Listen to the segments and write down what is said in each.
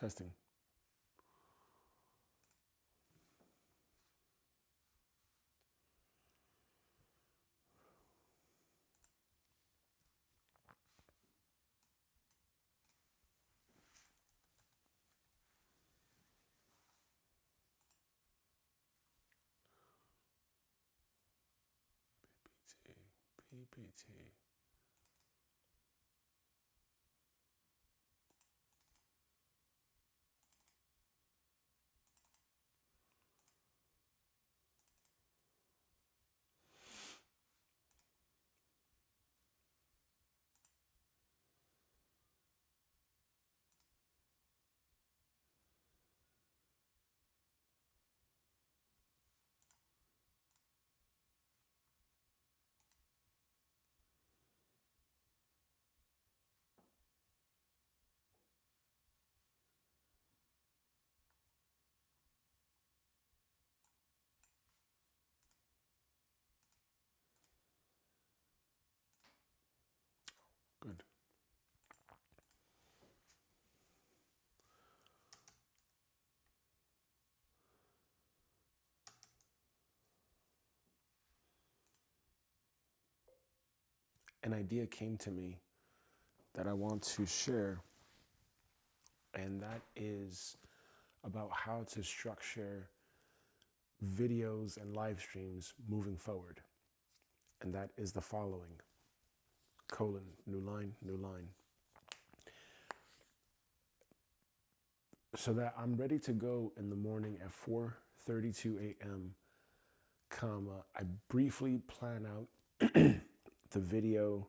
Testing. PPT. Good. An idea came to me that I want to share, and that is about how to structure videos and live streams moving forward. And that is the following: colon, new line, new line. So that I'm ready to go in the morning at 4:32 a.m., comma, I briefly plan out the video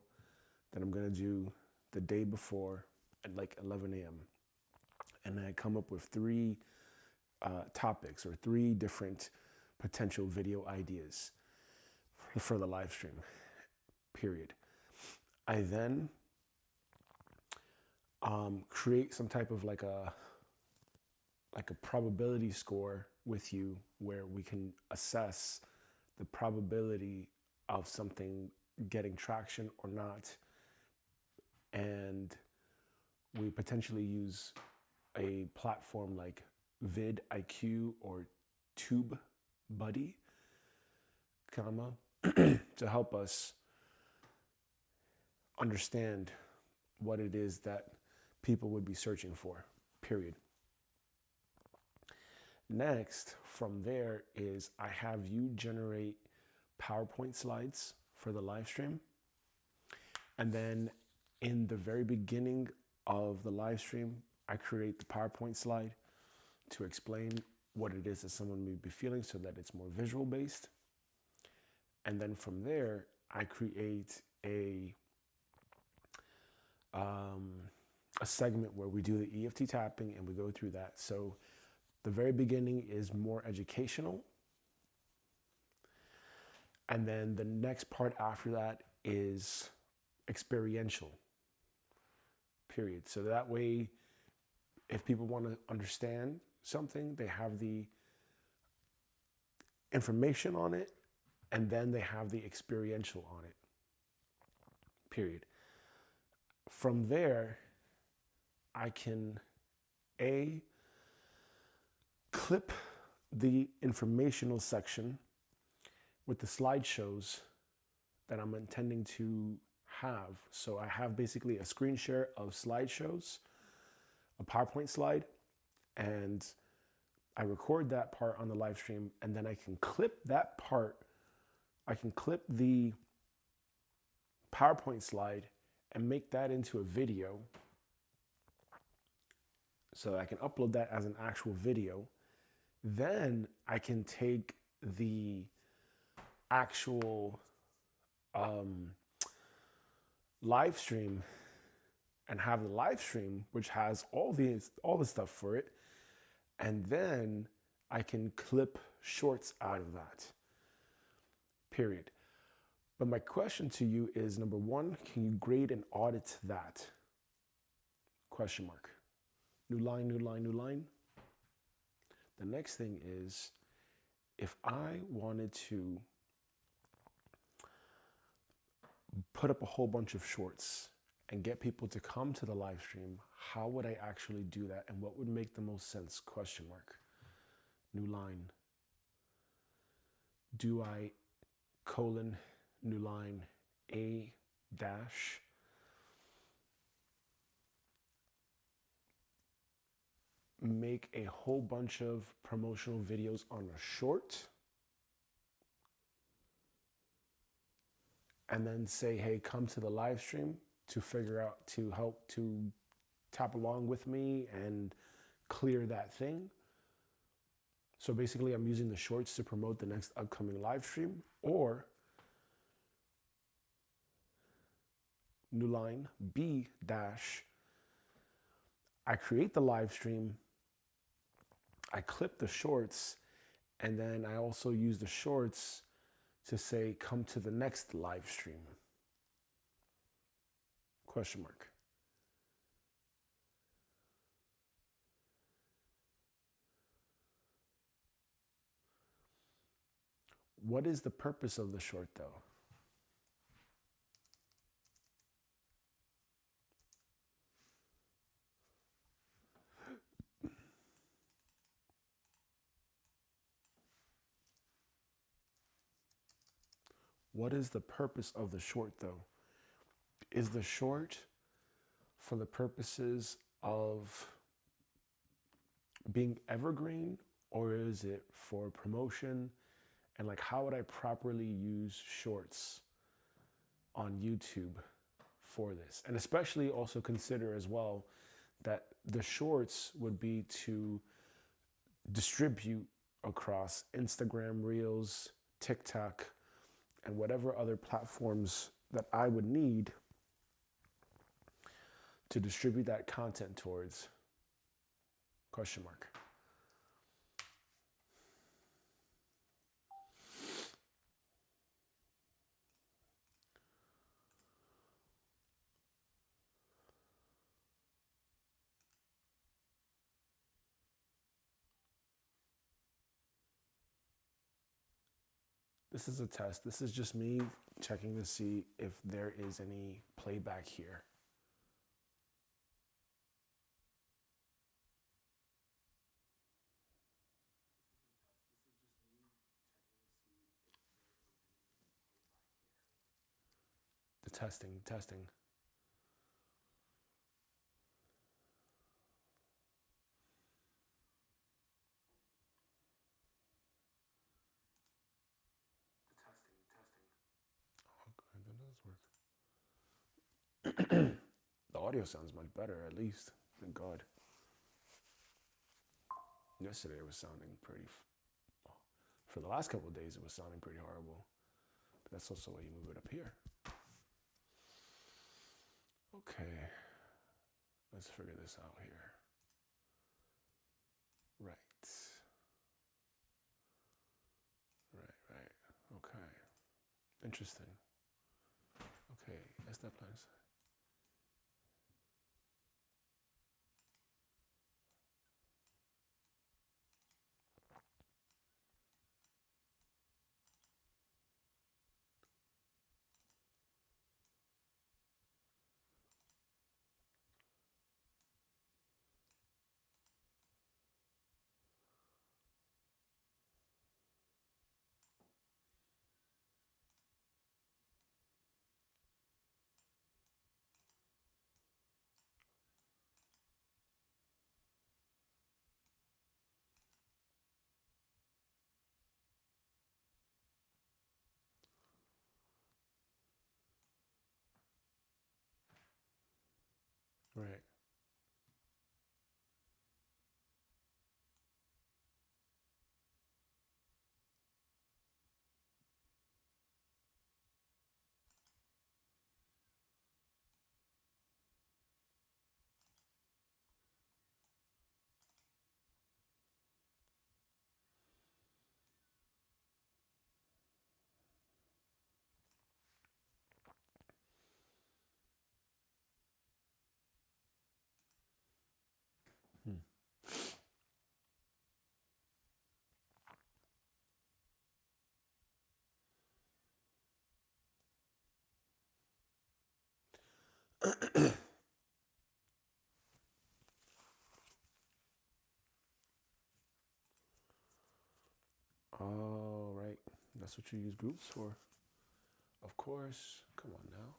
that I'm gonna do the day before at like 11 a.m. And then I come up with three topics or three different potential video ideas for the live stream, period. I then create some type of like a probability score with you where we can assess the probability of something getting traction or not. And we potentially use a platform like vidIQ or TubeBuddy, comma, to help us understand what it is that people would be searching for, period. Next, from there is I have you generate PowerPoint slides for the live stream. And then in the very beginning of the live stream, I create the PowerPoint slide to explain what it is that someone may be feeling so that it's more visual based. And then from there, I create a segment where we do the EFT tapping and we go through that. So the very beginning is more educational. And then the next part after that is experiential, period. So that way, if people want to understand something, they have the information on it, and then they have the experiential on it, period. From there, I can clip the informational section with the slideshows that I'm intending to have. So I have basically a screen share of slideshows, a PowerPoint slide, and I record that part on the live stream, and then I can clip that part. I can clip the PowerPoint slide and make that into a video. So I can upload that as an actual video. Then I can take the actual live stream and have the live stream, which has all the stuff for it. And then I can clip shorts out of that, period. But my question to you is, number one, can you grade and audit that? Question mark. New line, new line, new line. The next thing is, if I wanted to put up a whole bunch of shorts and get people to come to the live stream, how would I actually do that, and what would make the most sense? Question mark. New line. Do I colon new line a dash make a whole bunch of promotional videos on a short and then say, hey, come to the live stream to figure out, to help to tap along with me and clear that thing? So basically I'm using the shorts to promote the next upcoming live stream. Or new line B dash, I create the live stream, I clip the shorts, and then I also use the shorts to say, come to the next live stream? Question mark. What is the purpose of the short though? What is the purpose of the short though? Is the short for the purposes of being evergreen, or is it for promotion? And like, how would I properly use shorts on YouTube for this? And especially also consider as well that the shorts would be to distribute across Instagram Reels, TikTok, and whatever other platforms that I would need to distribute that content towards? Question mark. This is a test. This is just me checking to see if there is any playback here. The testing. Okay, that does work. The audio sounds much better, at least. Thank God. Yesterday it was sounding pretty. For the last couple of days, it was sounding pretty horrible. But that's also why you move it up here. Okay, let's figure this out here. Right. Okay. Interesting. Okay, that's that plan. Right. Hmm. Oh, right. That's what you use groups for. Of course. Come on now.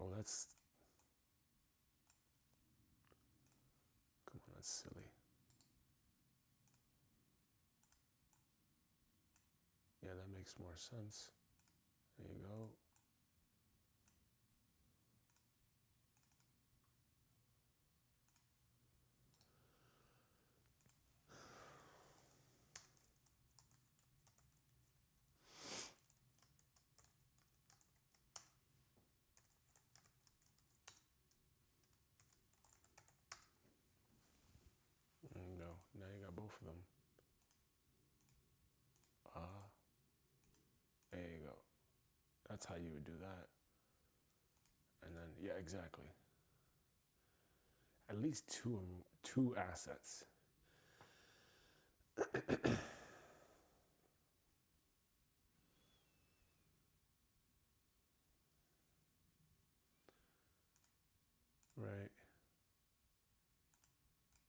Oh, that's, come on, that's silly. Yeah, that makes more sense. There you go. There you go. Now you got both of them. There you go. That's how you would do that. And then, yeah, exactly. At least two assets. Right.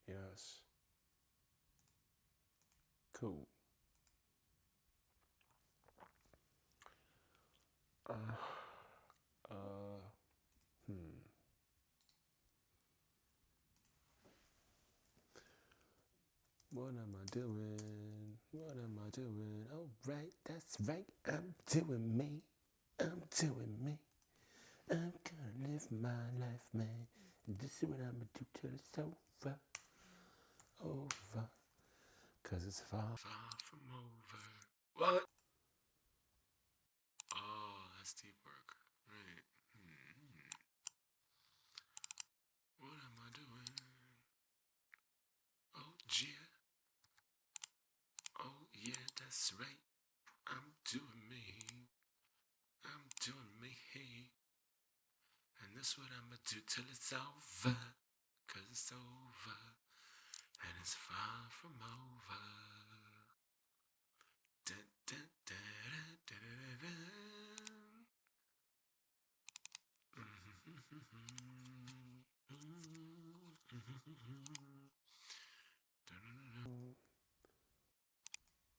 Yes. Cool. Uh, uh, hmm. What am I doing? What am I doing? Oh, right, that's right. I'm doing me. I'm doing me. I'm gonna live my life, man. And this is what I'm gonna do till it's over. Over. Cause it's far from over. What? Oh, that's deep work. Right. What am I doing? Oh, yeah. Oh, yeah, that's right. I'm doing me. I'm doing me. And that's what I'm gonna do till it's over. Cause it's over. And it's far from over. Da, da, da, da, da, da, da.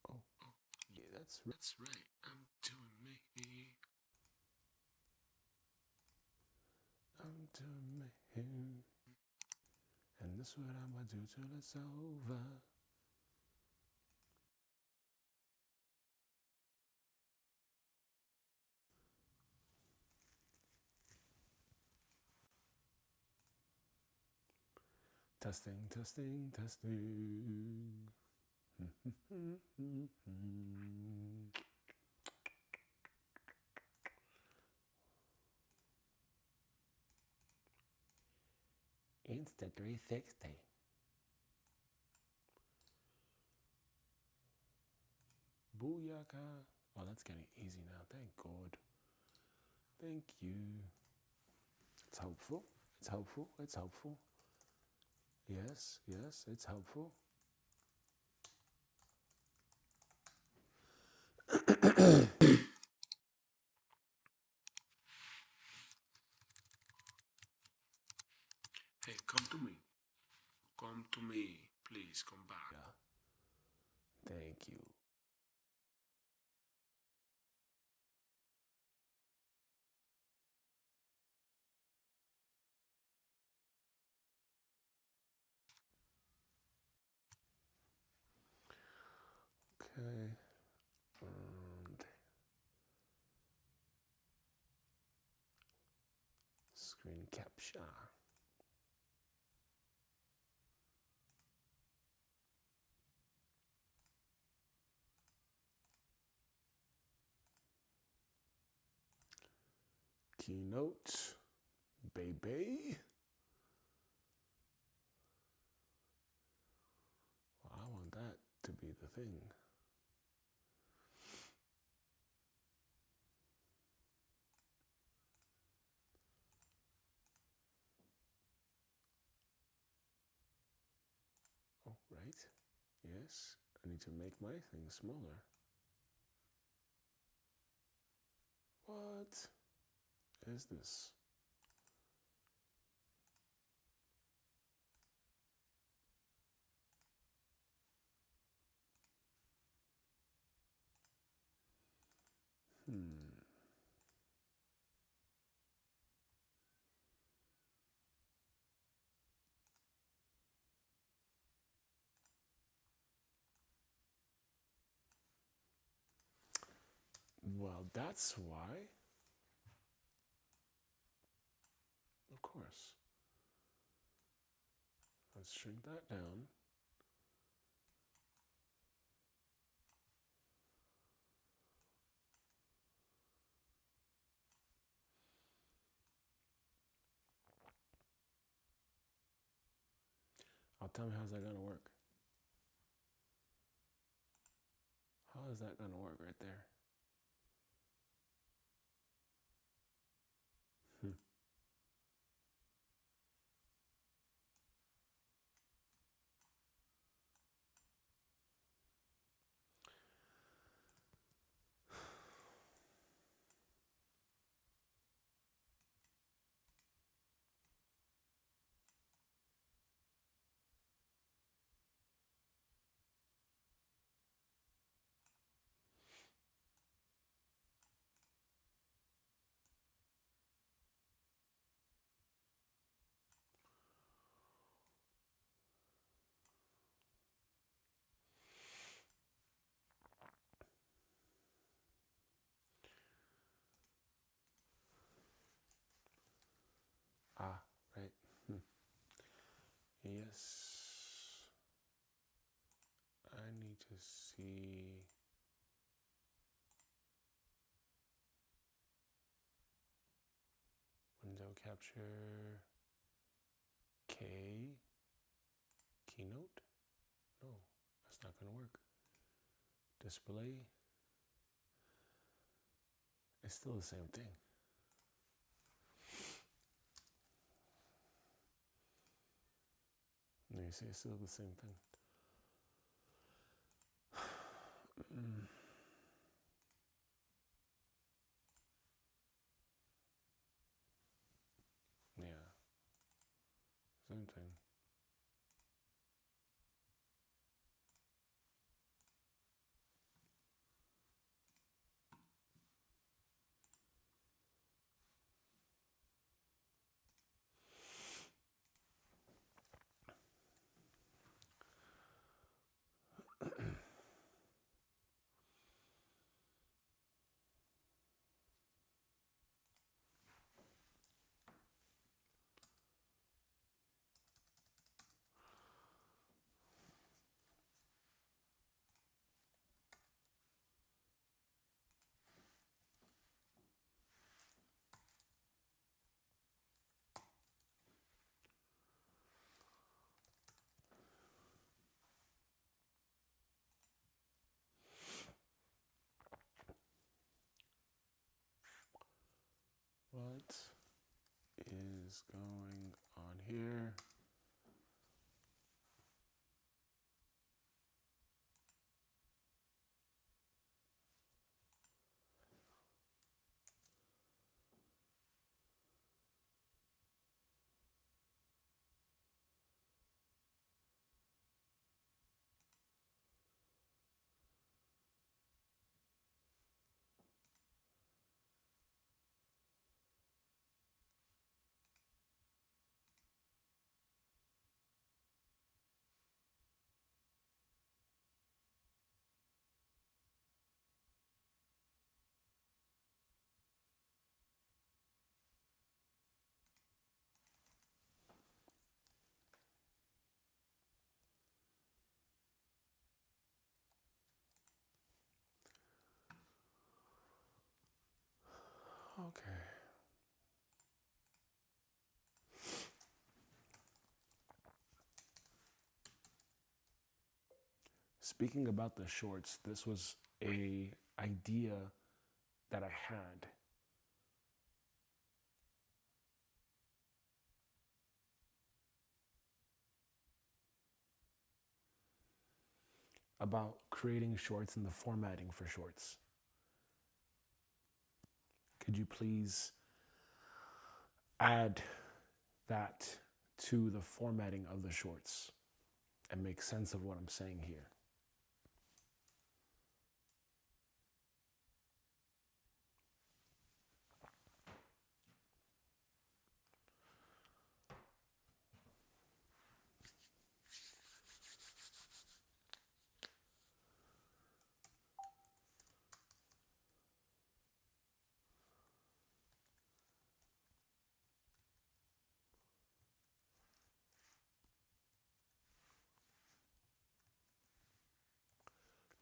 Oh, yeah, that's right. I'm doing me. I'm doing me. And this what I'm gonna do till it's over. Testing, testing, testing. Insta 360. Booyaka. Oh, that's getting easy now. Thank God. Thank you. It's helpful. It's helpful. It's helpful. Yes, yes, it's helpful. Hey, come to me. Come to me. Please come back. Yeah. Thank you. Okay. And screen capture. Keynote. Baby. Well, I want that to be the thing. Yes, I need to make my thing smaller. What is this? Well, that's why. Of course. Let's shrink that down. Tell me, how's that gonna work? How is that gonna work right there? Ah, right. Yes. I need to see. Window capture. K. Keynote? No, that's not gonna work. Display. It's still the same thing. You see, it's still the same thing. Yeah, same thing. What is going on here? Okay. Speaking about the shorts, this was a idea that I had. about creating shorts and the formatting for shorts. Could you please add that to the formatting of the shorts and make sense of what I'm saying here?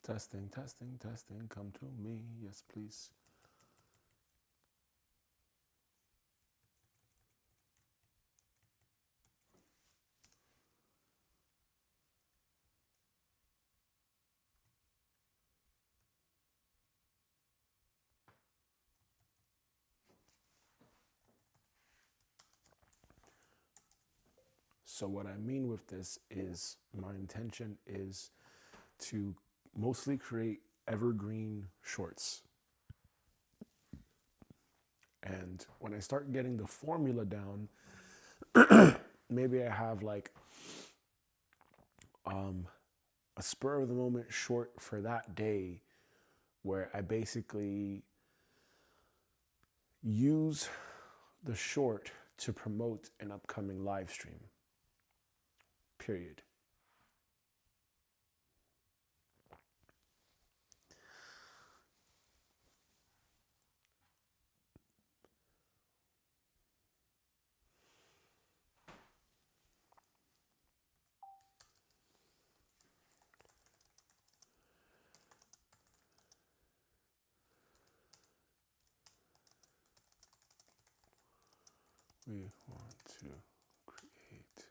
Testing, testing, testing, come to me, yes please. So what I mean with this is my intention is to mostly create evergreen shorts. And when I start getting the formula down, maybe I have like a spur of the moment short for that day where I basically use the short to promote an upcoming live stream. Period. We want to create,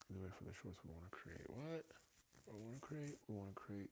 the way for the shorts, we want to create what? We want to create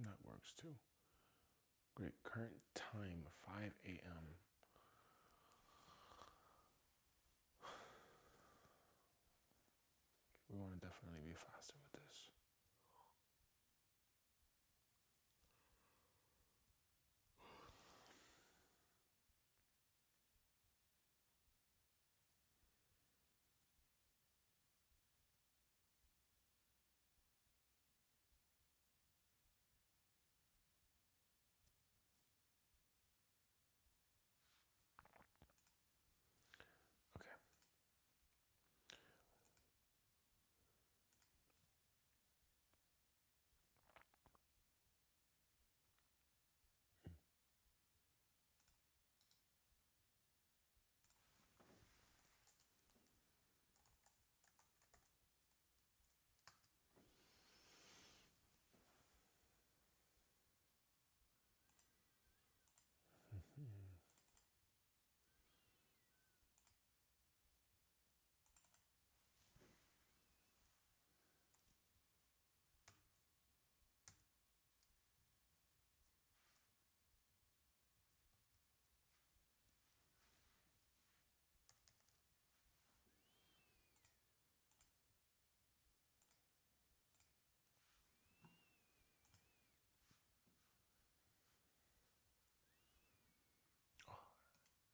that works too. Great. Current time 5 a.m. We want to definitely be faster with this. Okay.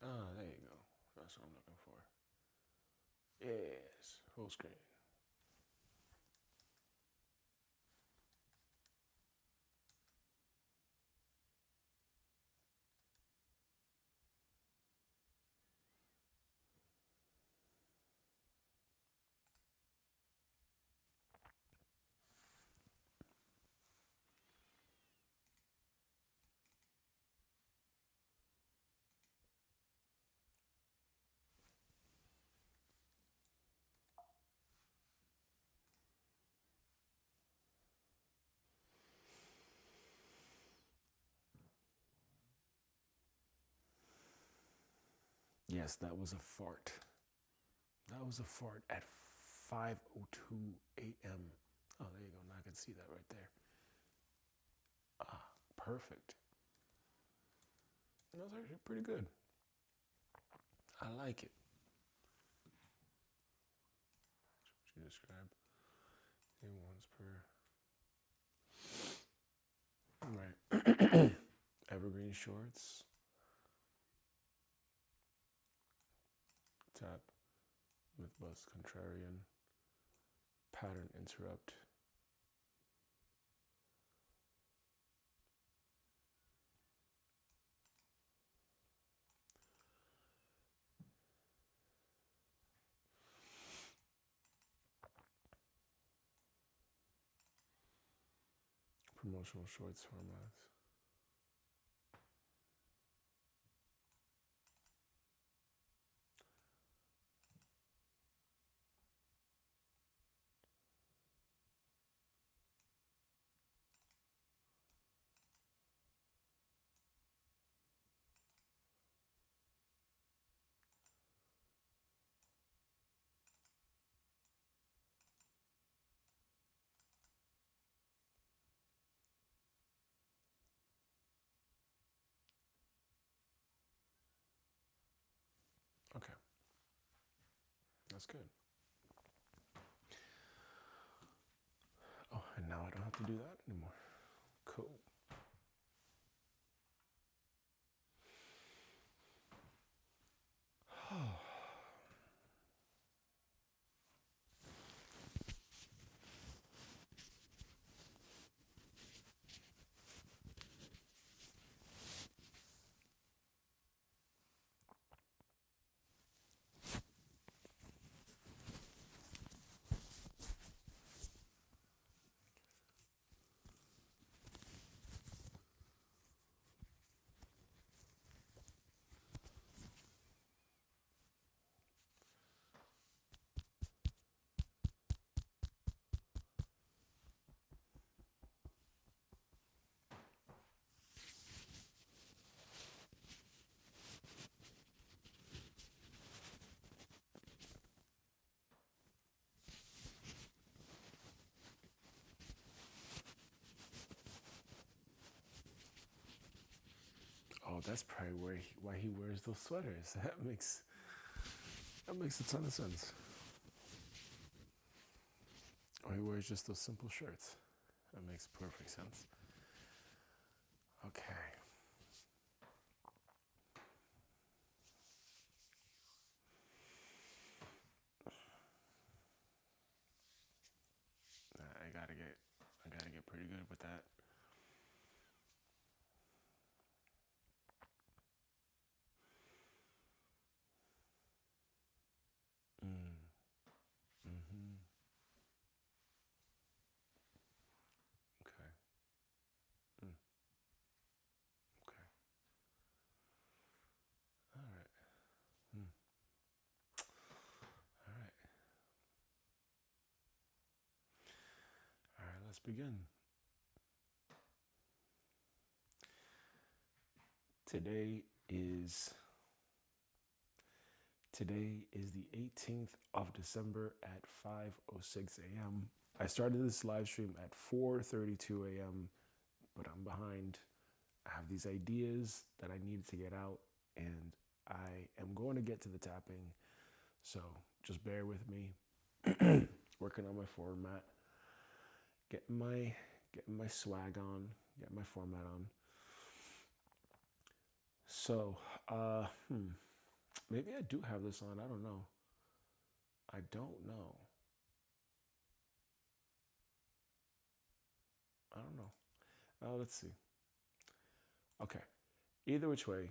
Ah, there you go. That's what I'm looking for. Yes, full screen. Yes, that was a fart. That was a fart at 5:02 a.m. Oh, there you go. Now I can see that right there. Ah, perfect. That was actually pretty good. I like it. What you describe? In once per. Right. Evergreen shorts. Tap. Myth bust contrarian. Pattern interrupt. Promotional shorts formats. Okay, that's good. Oh, and now I don't have to do that anymore. Cool. Oh, that's probably why he wears those sweaters. That makes a ton of sense. Or he wears just those simple shirts. That makes perfect sense. Okay. I gotta get pretty good with that. Mm. Mm-hmm. Okay. Mm. Okay. All right. Mm. All right. All right. Let's begin. Today is Today is the 18th of December at 5:06 a.m. I started this live stream at 4:32 a.m., but I'm behind. I have these ideas that I needed to get out, and I am going to get to the tapping. So just bear with me. Working on my format, getting my swag on, getting my format on. So, Maybe I do have this on. I don't know. I don't know. I don't know. Let's see. Okay. Either which way,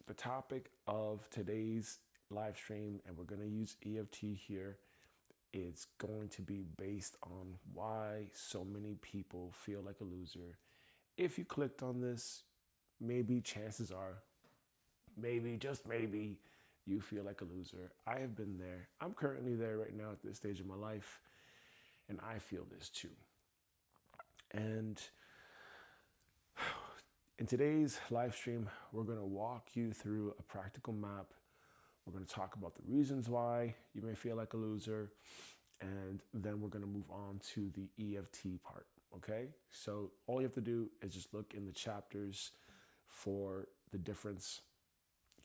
the topic of today's live stream, and we're going to use EFT here, is going to be based on why so many people feel like a loser. If you clicked on this, maybe chances are, maybe, just maybe, you feel like a loser. I have been there. I'm currently there right now at this stage of my life, and I feel this too. And in today's live stream, we're going to walk you through a practical map. We're going to talk about the reasons why you may feel like a loser, and then we're going to move on to the EFT part. Okay? So all you have to do is just look in the chapters for the difference.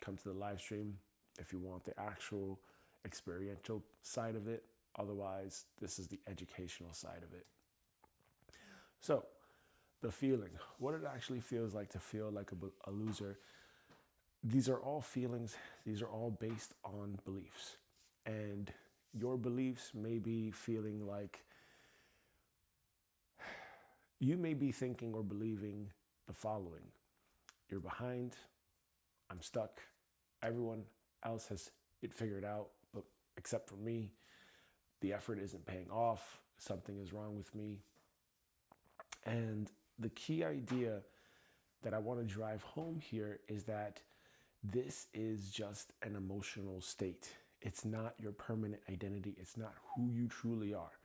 Come to the live stream if you want the actual experiential side of it. Otherwise, this is the educational side of it. So, the feeling, what it actually feels like to feel like a loser. These are all feelings, these are all based on beliefs. And your beliefs may be feeling like, you may be thinking or believing the following: you're behind, I'm stuck, everyone else has it figured out, but except for me, the effort isn't paying off, something is wrong with me. And the key idea that I want to drive home here is that this is just an emotional state. It's not your permanent identity. It's not who you truly are.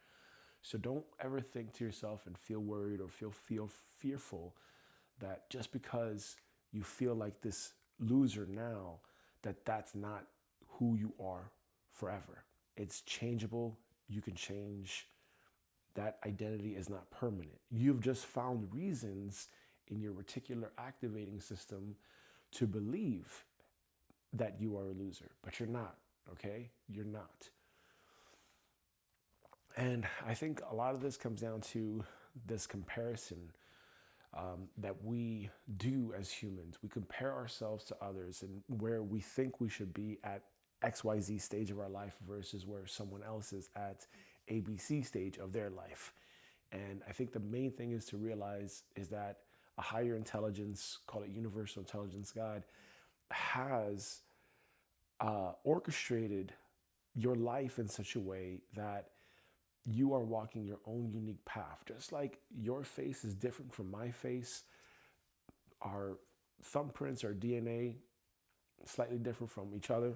So don't ever think to yourself and feel worried or feel fearful that just because you feel like this loser now, that's not who you are forever. It's changeable. You can change. That identity is not permanent. You've just found reasons in your reticular activating system to believe that you are a loser, but you're not, okay? You're not. And I think a lot of this comes down to this comparison that we do as humans. We compare ourselves to others and where we think we should be at XYZ stage of our life versus where someone else is at ABC stage of their life. And I think the main thing is to realize is that a higher intelligence, call it universal intelligence, God, has orchestrated your life in such a way that you are walking your own unique path. Just like your face is different from my face, our thumbprints, our DNA, slightly different from each other.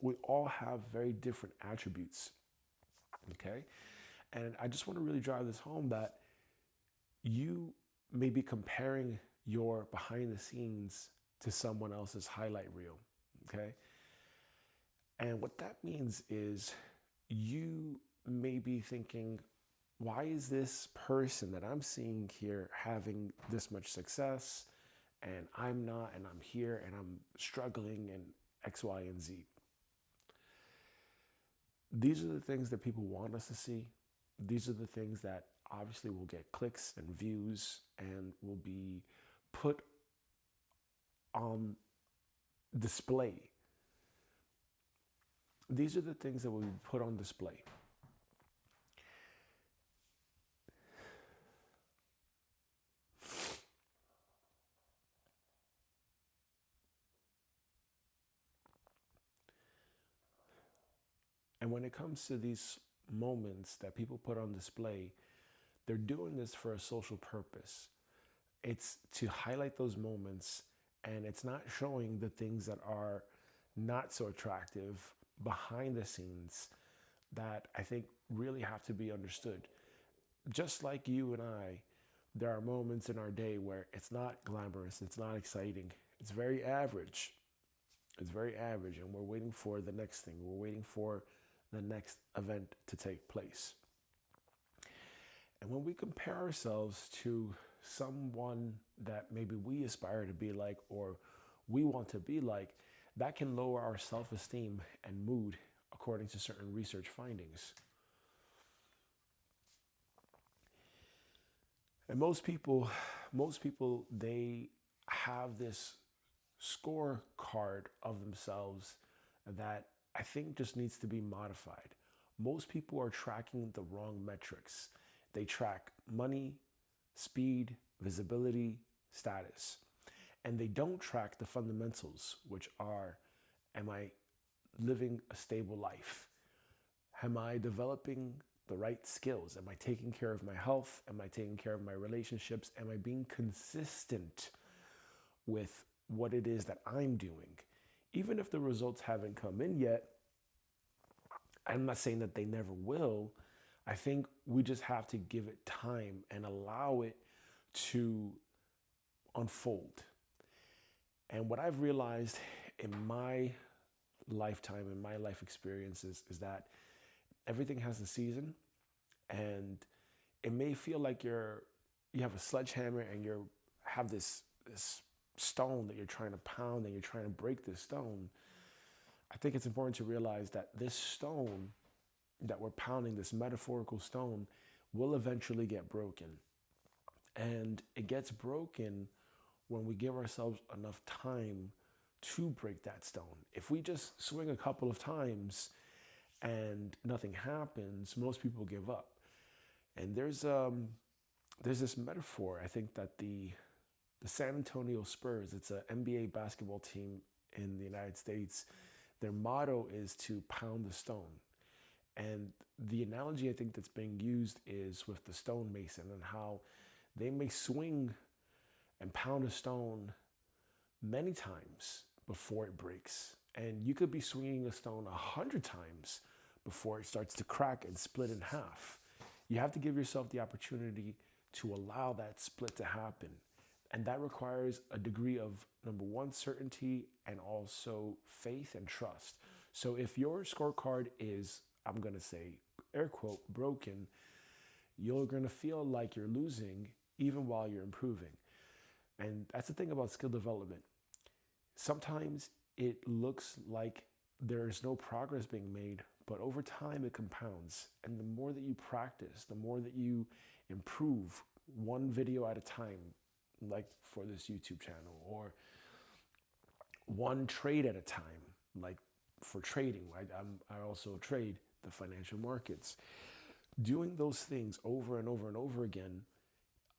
We all have very different attributes, okay? And I just want to really drive this home that you may be comparing your behind the scenes to someone else's highlight reel, okay? And what that means is you may be thinking, why is this person that I'm seeing here having this much success and I'm not, and I'm here and I'm struggling and X, Y, and Z? These are the things that people want us to see. These are the things that obviously will get clicks and views and will be put on display. These are the things that will be put on display. And when it comes to these moments that people put on display, they're doing this for a social purpose. It's to highlight those moments, and it's not showing the things that are not so attractive behind the scenes that I think really have to be understood. Just like you and I, there are moments in our day where it's not glamorous, it's not exciting, it's very average. It's very average, and we're waiting for the next thing. We're waiting for the next event to take place. And when we compare ourselves to someone that maybe we aspire to be like or we want to be like, that can lower our self-esteem and mood according to certain research findings. And most people, they have this scorecard of themselves that I think just needs to be modified. Most people are tracking the wrong metrics. They track money, speed, visibility, status, and they don't track the fundamentals, which are, am I living a stable life? Am I developing the right skills? Am I taking care of my health? Am I taking care of my relationships? Am I being consistent with what it is that I'm doing? Even if the results haven't come in yet, I'm not saying that they never will. I think we just have to give it time and allow it to unfold. And what I've realized in my lifetime, in my life experiences, is that everything has a season, and it may feel like you have a sledgehammer and you have this stone that you're trying to pound and you're trying to break this stone. I think it's important to realize that this stone that we're pounding, this metaphorical stone, will eventually get broken. And it gets broken when we give ourselves enough time to break that stone. If we just swing a couple of times and nothing happens, most people give up. And there's this metaphor. I think that the San Antonio Spurs, it's an NBA basketball team in the United States. Their motto is to pound the stone. And the analogy I think that's being used is with the stonemason and how they may swing and pound a stone many times before it breaks. And you could be swinging a stone 100 times before it starts to crack and split in half. You have to give yourself the opportunity to allow that split to happen. And that requires a degree of, number one, certainty, and also faith and trust. So if your scorecard is, I'm going to say, air quote, broken, you're going to feel like you're losing even while you're improving. And that's the thing about skill development. Sometimes it looks like there's no progress being made, but over time it compounds. And the more that you practice, the more that you improve one video at a time, like for this YouTube channel, or one trade at a time, like for trading. I also trade the financial markets. Doing those things over and over and over again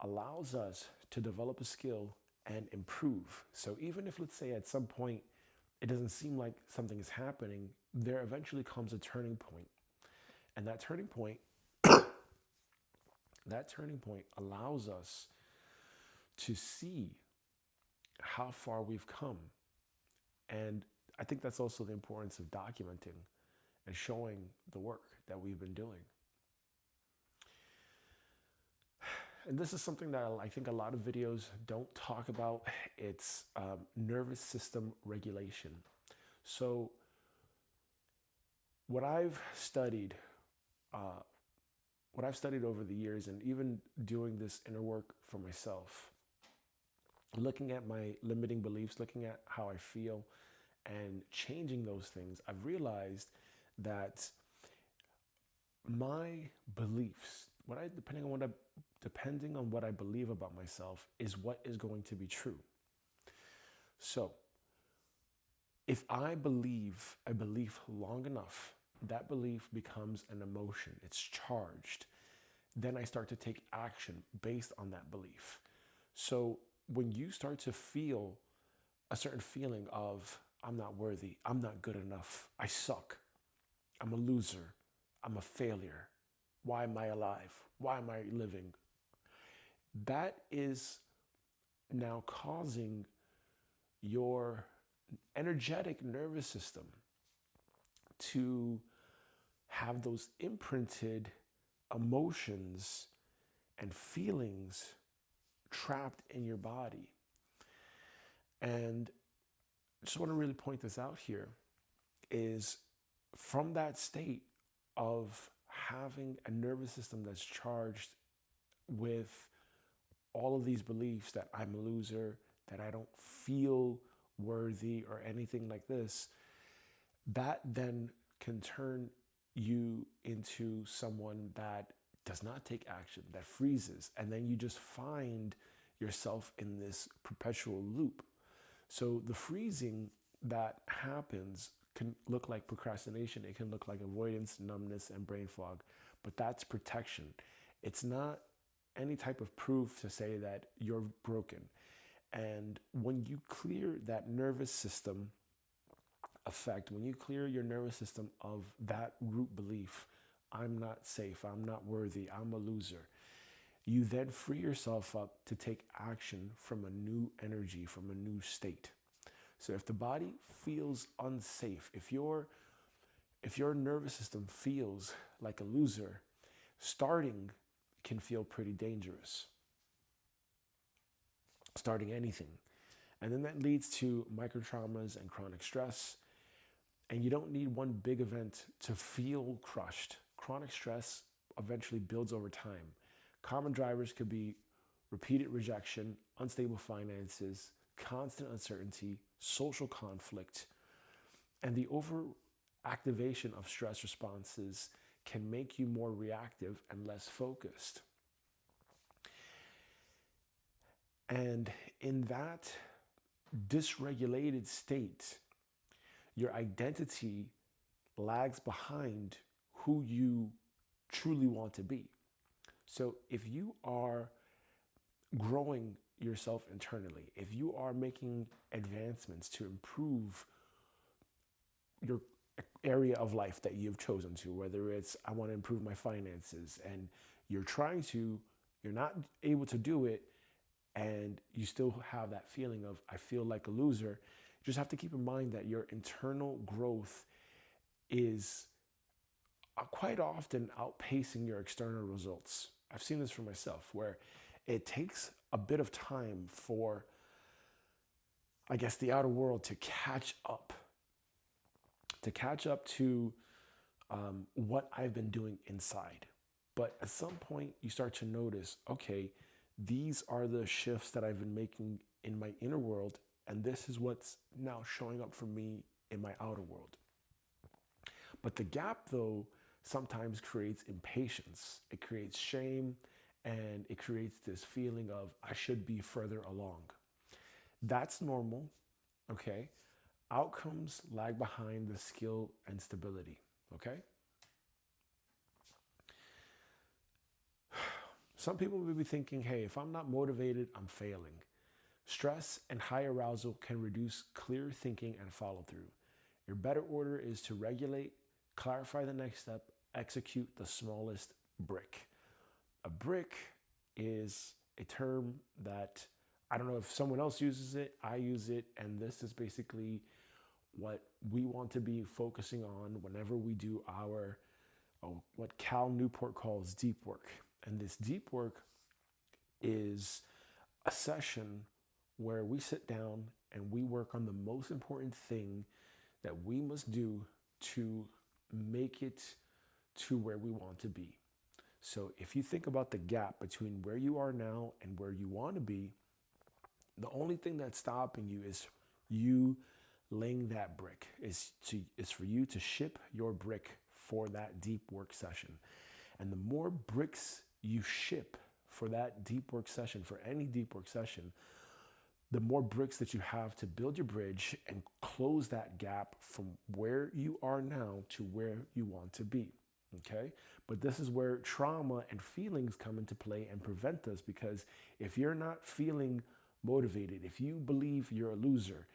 allows us to develop a skill and improve. So even if, let's say, at some point it doesn't seem like something is happening, there eventually comes a turning point. And that turning point allows us to see how far we've come. And I think that's also the importance of documenting and showing the work that we've been doing. And this is something that I think a lot of videos don't talk about. It's nervous system regulation. So what I've studied over the years, and even doing this inner work for myself, looking at my limiting beliefs, looking at how I feel, and changing those things, I've realized that my beliefs, depending on what I believe about myself, is what is going to be true. So if I believe a belief long enough, that belief becomes an emotion. It's charged. Then I start to take action based on that belief. So when you start to feel a certain feeling of, I'm not worthy, I'm not good enough, I suck, I'm a loser, I'm a failure, why am I alive? Why am I living? That is now causing your energetic nervous system to have those imprinted emotions and feelings trapped in your body. And I just want to really point this out here, is from that state of having a nervous system that's charged with all of these beliefs that I'm a loser, that I don't feel worthy or anything like this, that then can turn you into someone that does not take action, that freezes, and then you just find yourself in this perpetual loop. So the freezing that happens can look like procrastination. It can look like avoidance, numbness, and brain fog. But that's protection. It's not any type of proof to say that you're broken. And when you clear that nervous system effect, when you clear your nervous system of that root belief, I'm not safe, I'm not worthy, I'm a loser, you then free yourself up to take action from a new energy, from a new state. So if the body feels unsafe, if your nervous system feels like a loser, starting can feel pretty dangerous. Starting anything. And then that leads to micro traumas and chronic stress. And you don't need one big event to feel crushed. Chronic stress eventually builds over time. Common drivers could be repeated rejection, unstable finances, constant uncertainty, social conflict, and the overactivation of stress responses can make you more reactive and less focused. And in that dysregulated state, your identity lags behind who you truly want to be. So if you are growing yourself internally, if you are making advancements to improve your area of life that you've chosen to, whether it's I want to improve my finances, and you're not able to do it, and you still have that feeling of I feel like a loser, you just have to keep in mind that your internal growth is quite often outpacing your external results. I've seen this for myself, where it takes a bit of time for, I guess, the outer world to catch up to what I've been doing inside. But at some point, you start to notice, okay, these are the shifts that I've been making in my inner world, and this is what's now showing up for me in my outer world. But the gap, though, sometimes creates impatience. It creates shame, and it creates this feeling of I should be further along. That's normal, okay? Outcomes lag behind the skill and stability, okay? Some people may be thinking, hey, if I'm not motivated, I'm failing. Stress and high arousal can reduce clear thinking and follow through. Your better order is to regulate, clarify the next step, execute the smallest brick. A brick is a term that I don't know if someone else uses it, I use it, and this is basically what we want to be focusing on whenever we do our, what Cal Newport calls deep work. And this deep work is a session where we sit down and we work on the most important thing that we must do to make it to where we want to be. So if you think about the gap between where you are now and where you want to be, the only thing that's stopping you is you laying that brick. Is for you to ship your brick for that deep work session. And the more bricks you ship for that deep work session, for any deep work session, the more bricks that you have to build your bridge and close that gap from where you are now to where you want to be. Okay? But this is where trauma and feelings come into play and prevent us, because if you're not feeling motivated, if you believe you're a loser,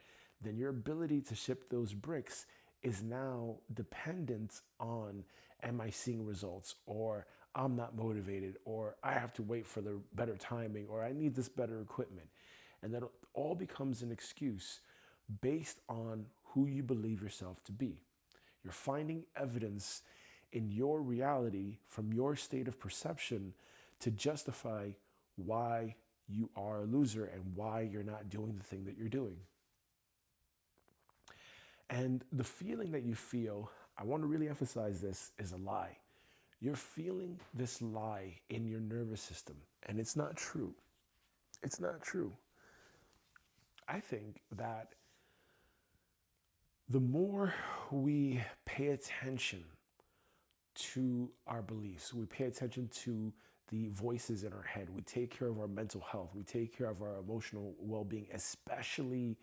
then your ability to ship those bricks is now dependent on, am I seeing results, or I'm not motivated, or I have to wait for the better timing, or I need this better equipment. And that all becomes an excuse based on who you believe yourself to be. You're finding evidence in your reality from your state of perception to justify why you are a loser and why you're not doing the thing that you're doing. And the feeling that you feel, I want to really emphasize this, is a lie. You're feeling this lie in your nervous system, and it's not true. It's not true. I think that the more we pay attention to our beliefs, we pay attention to the voices in our head, we take care of our mental health, we take care of our emotional well-being, especially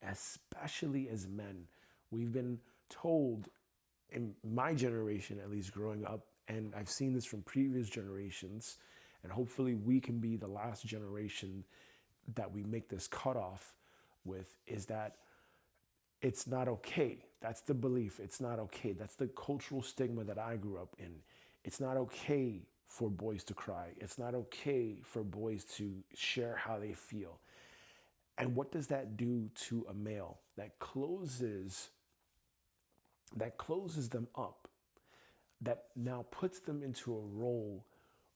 as men. We've been told in my generation, at least growing up, and I've seen this from previous generations, and hopefully we can be the last generation that we make this cutoff with, is that it's not okay. That's the belief. It's not okay. That's the cultural stigma that I grew up in. It's not okay for boys to cry. It's not okay for boys to share how they feel. And what does that do to a male? That closes them up. That now puts them into a role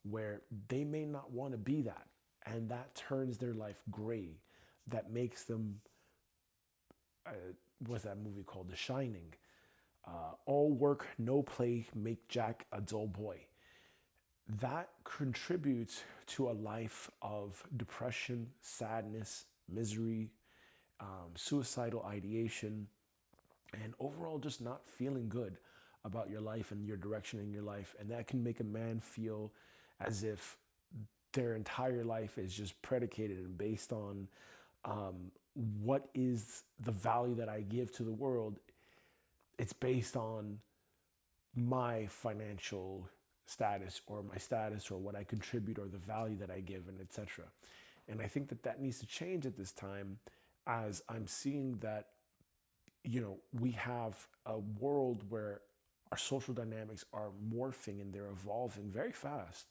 where they may not want to be that. And that turns their life gray. That makes them, what's that movie called? The Shining. All work, no play, make Jack a dull boy. That contributes to a life of depression, sadness, misery, suicidal ideation, and overall just not feeling good about your life and your direction in your life. And that can make a man feel as if their entire life is just predicated and based on what is the value that I give to the world. It's based on my financial status or my status or what I contribute or the value that I give, and etc. And I think that that needs to change at this time, as I'm seeing that, we have a world where our social dynamics are morphing and they're evolving very fast.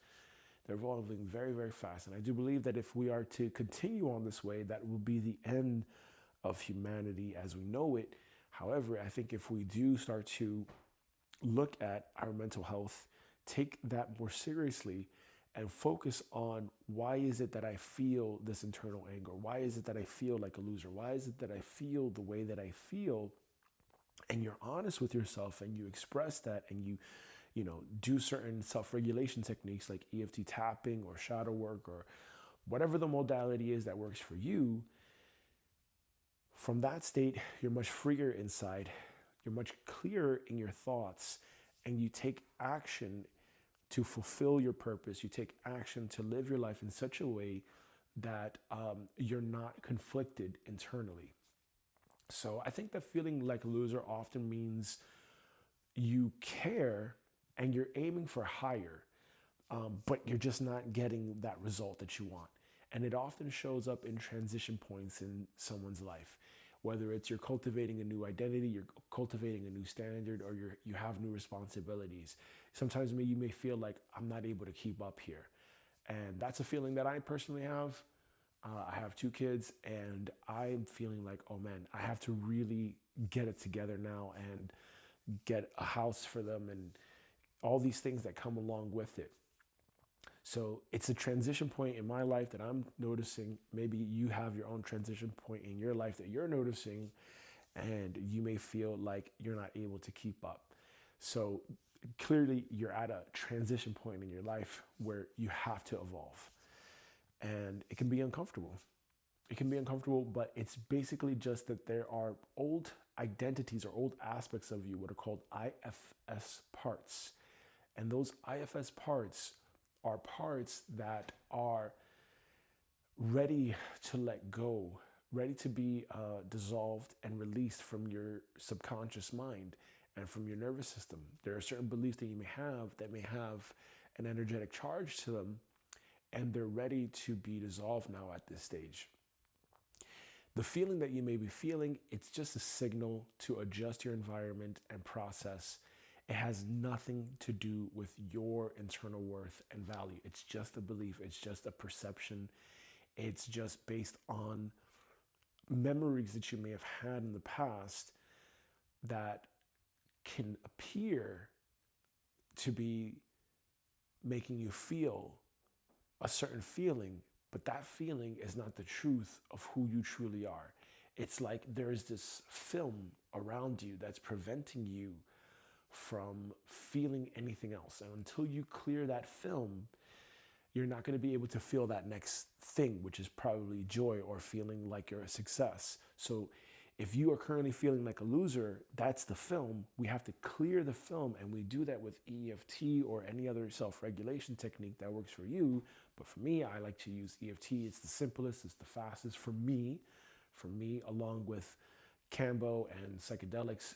They're evolving very, very fast. And I do believe that if we are to continue on this way, that will be the end of humanity as we know it. However, I think if we do start to look at our mental health, take that more seriously, and focus on why is it that I feel this internal anger? Why is it that I feel like a loser? Why is it that I feel the way that I feel? And you're honest with yourself and you express that, and you do certain self-regulation techniques like EFT tapping or shadow work or whatever the modality is that works for you. From that state, you're much freer inside. You're much clearer in your thoughts, and you take action to fulfill your purpose. You take action to live your life in such a way that you're not conflicted internally. So I think that feeling like a loser often means you care and you're aiming for higher, but you're just not getting that result that you want. And it often shows up in transition points in someone's life, whether it's you're cultivating a new identity, you're cultivating a new standard, or you have new responsibilities. Sometimes you may feel like I'm not able to keep up here. And that's a feeling that I personally have. I have 2 kids, and I'm feeling like, oh man, I have to really get it together now and get a house for them and all these things that come along with it. So it's a transition point in my life that I'm noticing. Maybe you have your own transition point in your life that you're noticing, and you may feel like you're not able to keep up. So clearly you're at a transition point in your life where you have to evolve. And it can be uncomfortable. It can be uncomfortable, but it's basically just that there are old identities or old aspects of you, what are called IFS parts. And those IFS parts are parts that are ready to let go, ready to be dissolved and released from your subconscious mind and from your nervous system. There are certain beliefs that you may have an energetic charge to them, and they're ready to be dissolved now at this stage. The feeling that you may be feeling, it's just a signal to adjust your environment and process. It has nothing to do with your internal worth and value. It's just a belief. It's just a perception. It's just based on memories that you may have had in the past that can appear to be making you feel a certain feeling, but that feeling is not the truth of who you truly are. It's like there's this film around you that's preventing you from feeling anything else. And until you clear that film, you're not going to be able to feel that next thing, which is probably joy or feeling like you're a success. So if you are currently feeling like a loser, that's the film. We have to clear the film, and we do that with EFT or any other self-regulation technique that works for you. But for me, I like to use EFT. It's the simplest, it's the fastest for me, along with Cambo and psychedelics.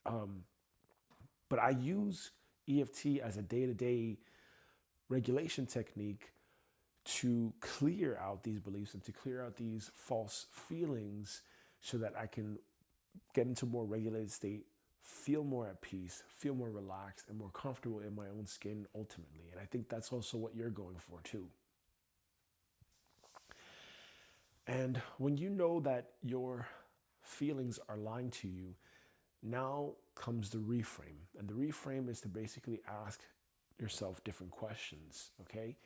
But I use EFT as a day-to-day regulation technique to clear out these beliefs and to clear out these false feelings so that I can get into a more regulated state, feel more at peace, feel more relaxed, and more comfortable in my own skin ultimately. And I think that's also what you're going for too. And when you know that your feelings are lying to you, now comes the reframe. And the reframe is to basically ask yourself different questions, okay?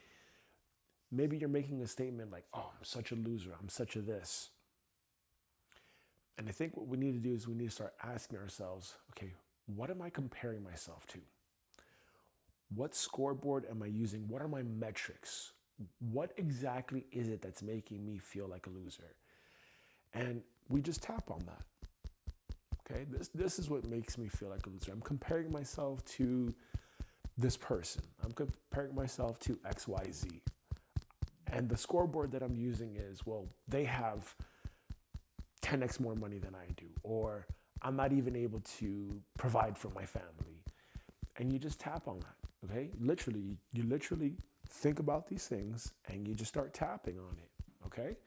Maybe you're making a statement like, oh, I'm such a loser, I'm such a this. And I think what we need to do is we need to start asking ourselves, okay, what am I comparing myself to? What scoreboard am I using? What are my metrics? What exactly is it that's making me feel like a loser? And we just tap on that. Okay, this is what makes me feel like a loser. I'm comparing myself to this person. I'm comparing myself to XYZ. And the scoreboard that I'm using is, well, they have 10x more money than I do, or I'm not even able to provide for my family. And you just tap on that, okay? You literally think about these things and you just start tapping on it, okay?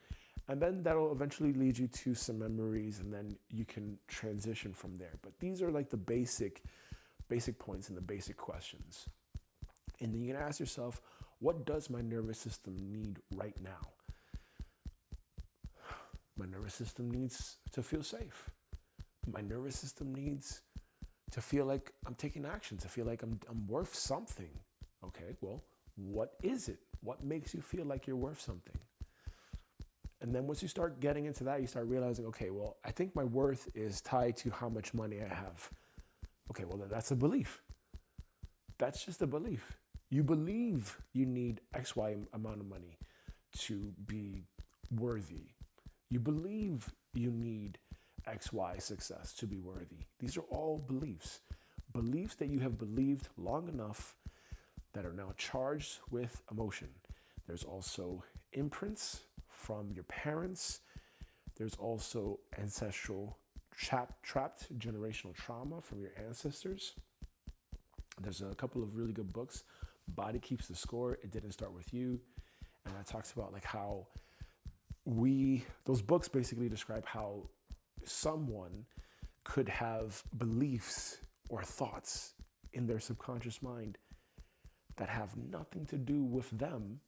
And then that'll eventually lead you to some memories, and then you can transition from there. But these are like the basic points and the basic questions. And then you can ask yourself, what does my nervous system need right now? My nervous system needs to feel safe. My nervous system needs to feel like I'm taking action, to feel like I'm worth something. Okay, well, what is it? What makes you feel like you're worth something? And then once you start getting into that, you start realizing, okay, well, I think my worth is tied to how much money I have. Okay, well, that's a belief. That's just a belief. You believe you need XY amount of money to be worthy. You believe you need XY success to be worthy. These are all beliefs. Beliefs that you have believed long enough that are now charged with emotion. There's also imprints from your parents. There's also ancestral trapped generational trauma from your ancestors. There's a couple of really good books. Body Keeps the Score. It Didn't Start With You. And that talks about like how those books basically describe how someone could have beliefs or thoughts in their subconscious mind that have nothing to do with them.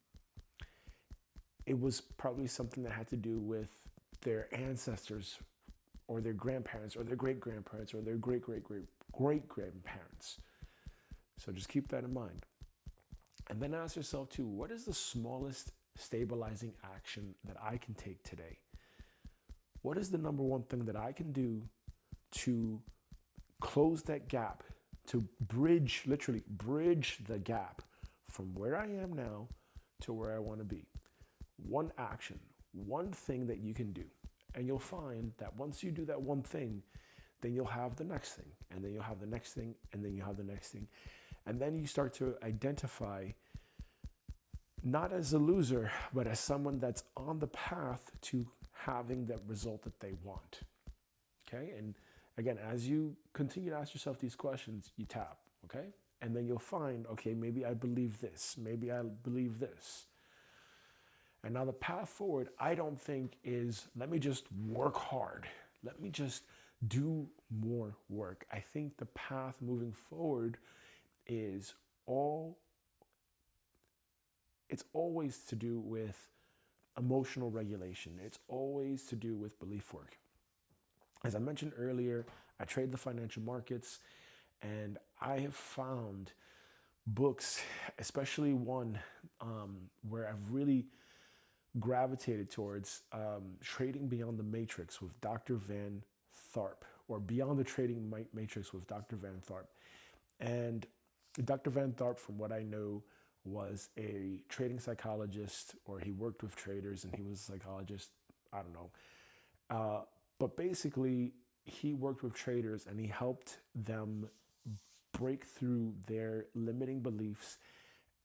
It was probably something that had to do with their ancestors or their grandparents or their great-grandparents or their great-great-great-great-grandparents. So just keep that in mind. And then ask yourself too, what is the smallest stabilizing action that I can take today? What is the number one thing that I can do to close that gap, to literally bridge the gap from where I am now to where I want to be? One action, one thing that you can do. And you'll find that once you do that one thing, then you'll have the next thing, and then you'll have the next thing, and then you'll have the next thing. And then you start to identify not as a loser, but as someone that's on the path to having the result that they want. Okay? And again, as you continue to ask yourself these questions, you tap, okay? And then you'll find, okay, maybe I believe this. Maybe I believe this. And now the path forward, I don't think is, let me just work hard. Let me just do more work. I think the path moving forward is it's always to do with emotional regulation. It's always to do with belief work. As I mentioned earlier, I trade the financial markets, and I have found books, especially one where I've really gravitated towards Trading Beyond the Matrix with Dr. Van Tharp, or Beyond the Trading Matrix with Dr. Van Tharp. And Dr. Van Tharp, from what I know, was a trading psychologist, or he worked with traders and he was a psychologist. I don't know. But basically, he worked with traders and he helped them break through their limiting beliefs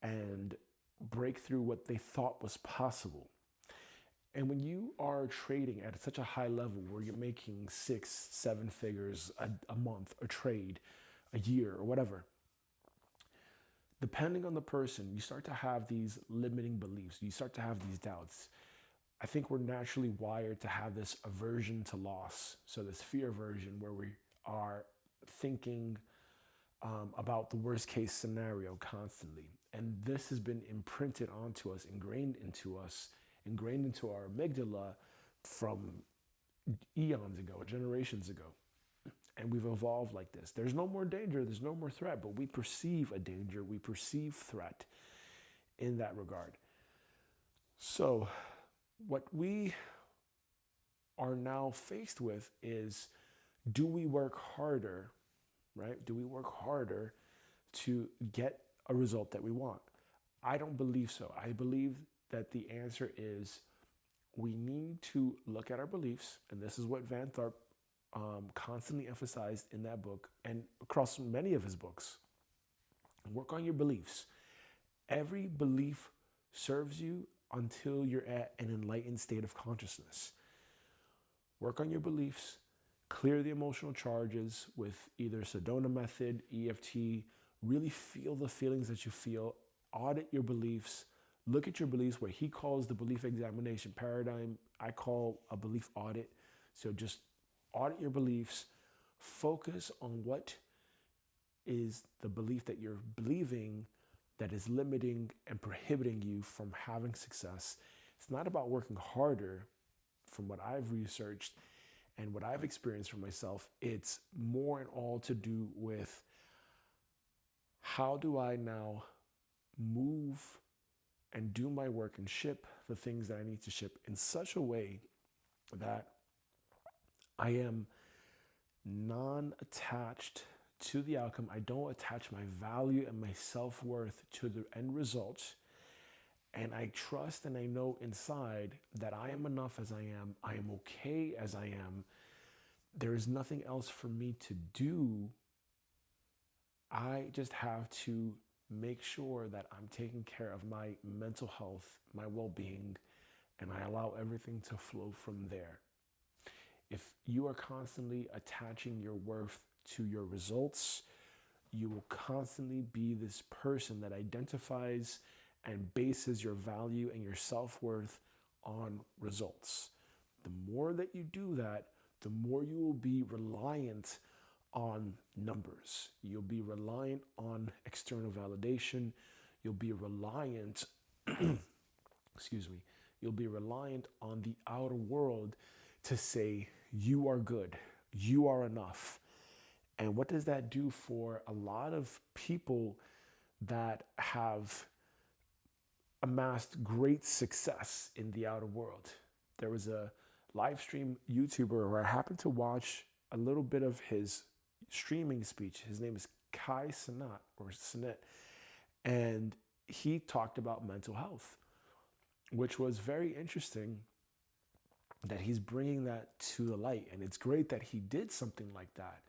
and break through what they thought was possible. And when you are trading at such a high level where you're making 6, 7 figures a month, a trade, a year, or whatever, depending on the person, you start to have these limiting beliefs. You start to have these doubts. I think we're naturally wired to have this aversion to loss. So this fear aversion where we are thinking about the worst case scenario constantly. And this has been imprinted onto us, ingrained into our amygdala from eons ago, generations ago. And we've evolved like this. There's no more danger, there's no more threat, but we perceive a danger, we perceive threat in that regard. So, what we are now faced with is, do we work harder, right? Do we work harder to get a result that we want? I don't believe so. I believe that the answer is we need to look at our beliefs, and this is what Van Tharp constantly emphasized in that book and across many of his books. Work on your beliefs. Every belief serves you until you're at an enlightened state of consciousness. Work on your beliefs, clear the emotional charges with either Sedona method, EFT, really feel the feelings that you feel, audit your beliefs, look at your beliefs, where he calls the belief examination paradigm, I call a belief audit. So just audit your beliefs, focus on what is the belief that you're believing that is limiting and prohibiting you from having success. It's not about working harder. From what I've researched and what I've experienced for myself, it's more and all to do with how do I now move and do my work and ship the things that I need to ship in such a way that I am non-attached to the outcome. I don't attach my value and my self-worth to the end result. And I trust and I know inside that I am enough as I am. I am okay as I am. There is nothing else for me to do. I just have to make sure that I'm taking care of my mental health, my well-being, and I allow everything to flow from there. If you are constantly attaching your worth to your results, you will constantly be this person that identifies and bases your value and your self-worth on results. The more that you do that, the more you will be reliant on numbers. You'll be reliant on external validation. You'll be reliant, you'll be reliant on the outer world to say, you are good, you are enough. And what does that do for a lot of people that have amassed great success in the outer world? There was a live stream YouTuber where I happened to watch a little bit of his streaming speech. His name is Kai Cenat or Cenat, and he talked about mental health, which was very interesting that he's bringing that to the light. And it's great that he did something like that.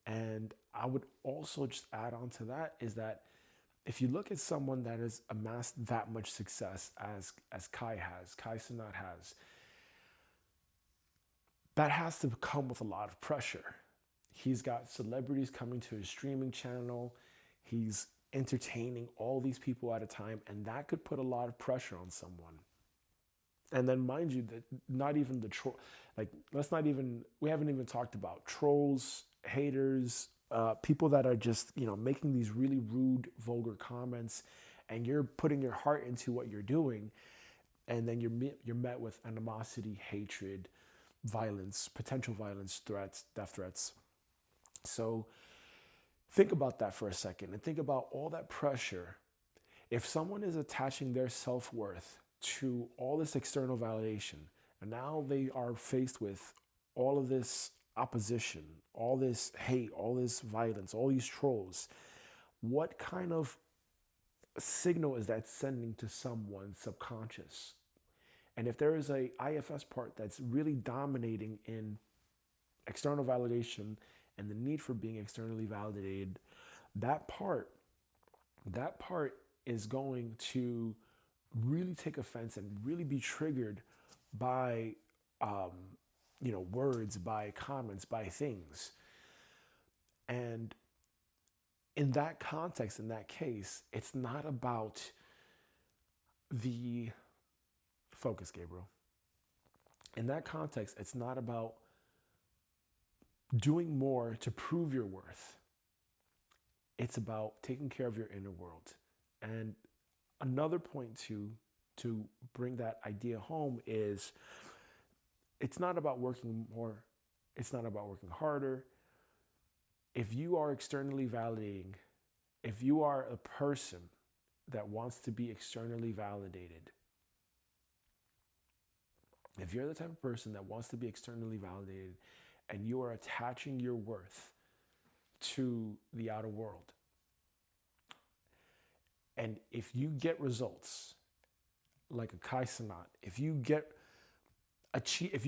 And I would also just add on to that is that if you look at someone that has amassed that much success as Kai Cenat has, that has to come with a lot of pressure. He's got celebrities coming to his streaming channel. He's entertaining all these people at a time, and that could put a lot of pressure on someone. And then mind you, that not even the troll, we haven't even talked about trolls, haters, people that are just, making these really rude, vulgar comments, and you're putting your heart into what you're doing, and then you're met with animosity, hatred, violence, potential violence, threats, death threats. So think about that for a second and think about all that pressure. If someone is attaching their self-worth to all this external validation, and now they are faced with all of this opposition, all this hate, all this violence, all these trolls, what kind of signal is that sending to someone's subconscious? And if there is a IFS part that's really dominating in external validation and the need for being externally validated, that part is going to really take offense and really be triggered by words, by comments, by things. And in that context, in that case, it's not about the focus, Gabriel. In that context, it's not about doing more to prove your worth. It's about taking care of your inner world. And another point to bring that idea home is it's not about working more, it's not about working harder. If you are externally validating, if you are a person that wants to be externally validated, if you're the type of person that wants to be externally validated and you are attaching your worth to the outer world, and if you get results like a Kai Sanat, if you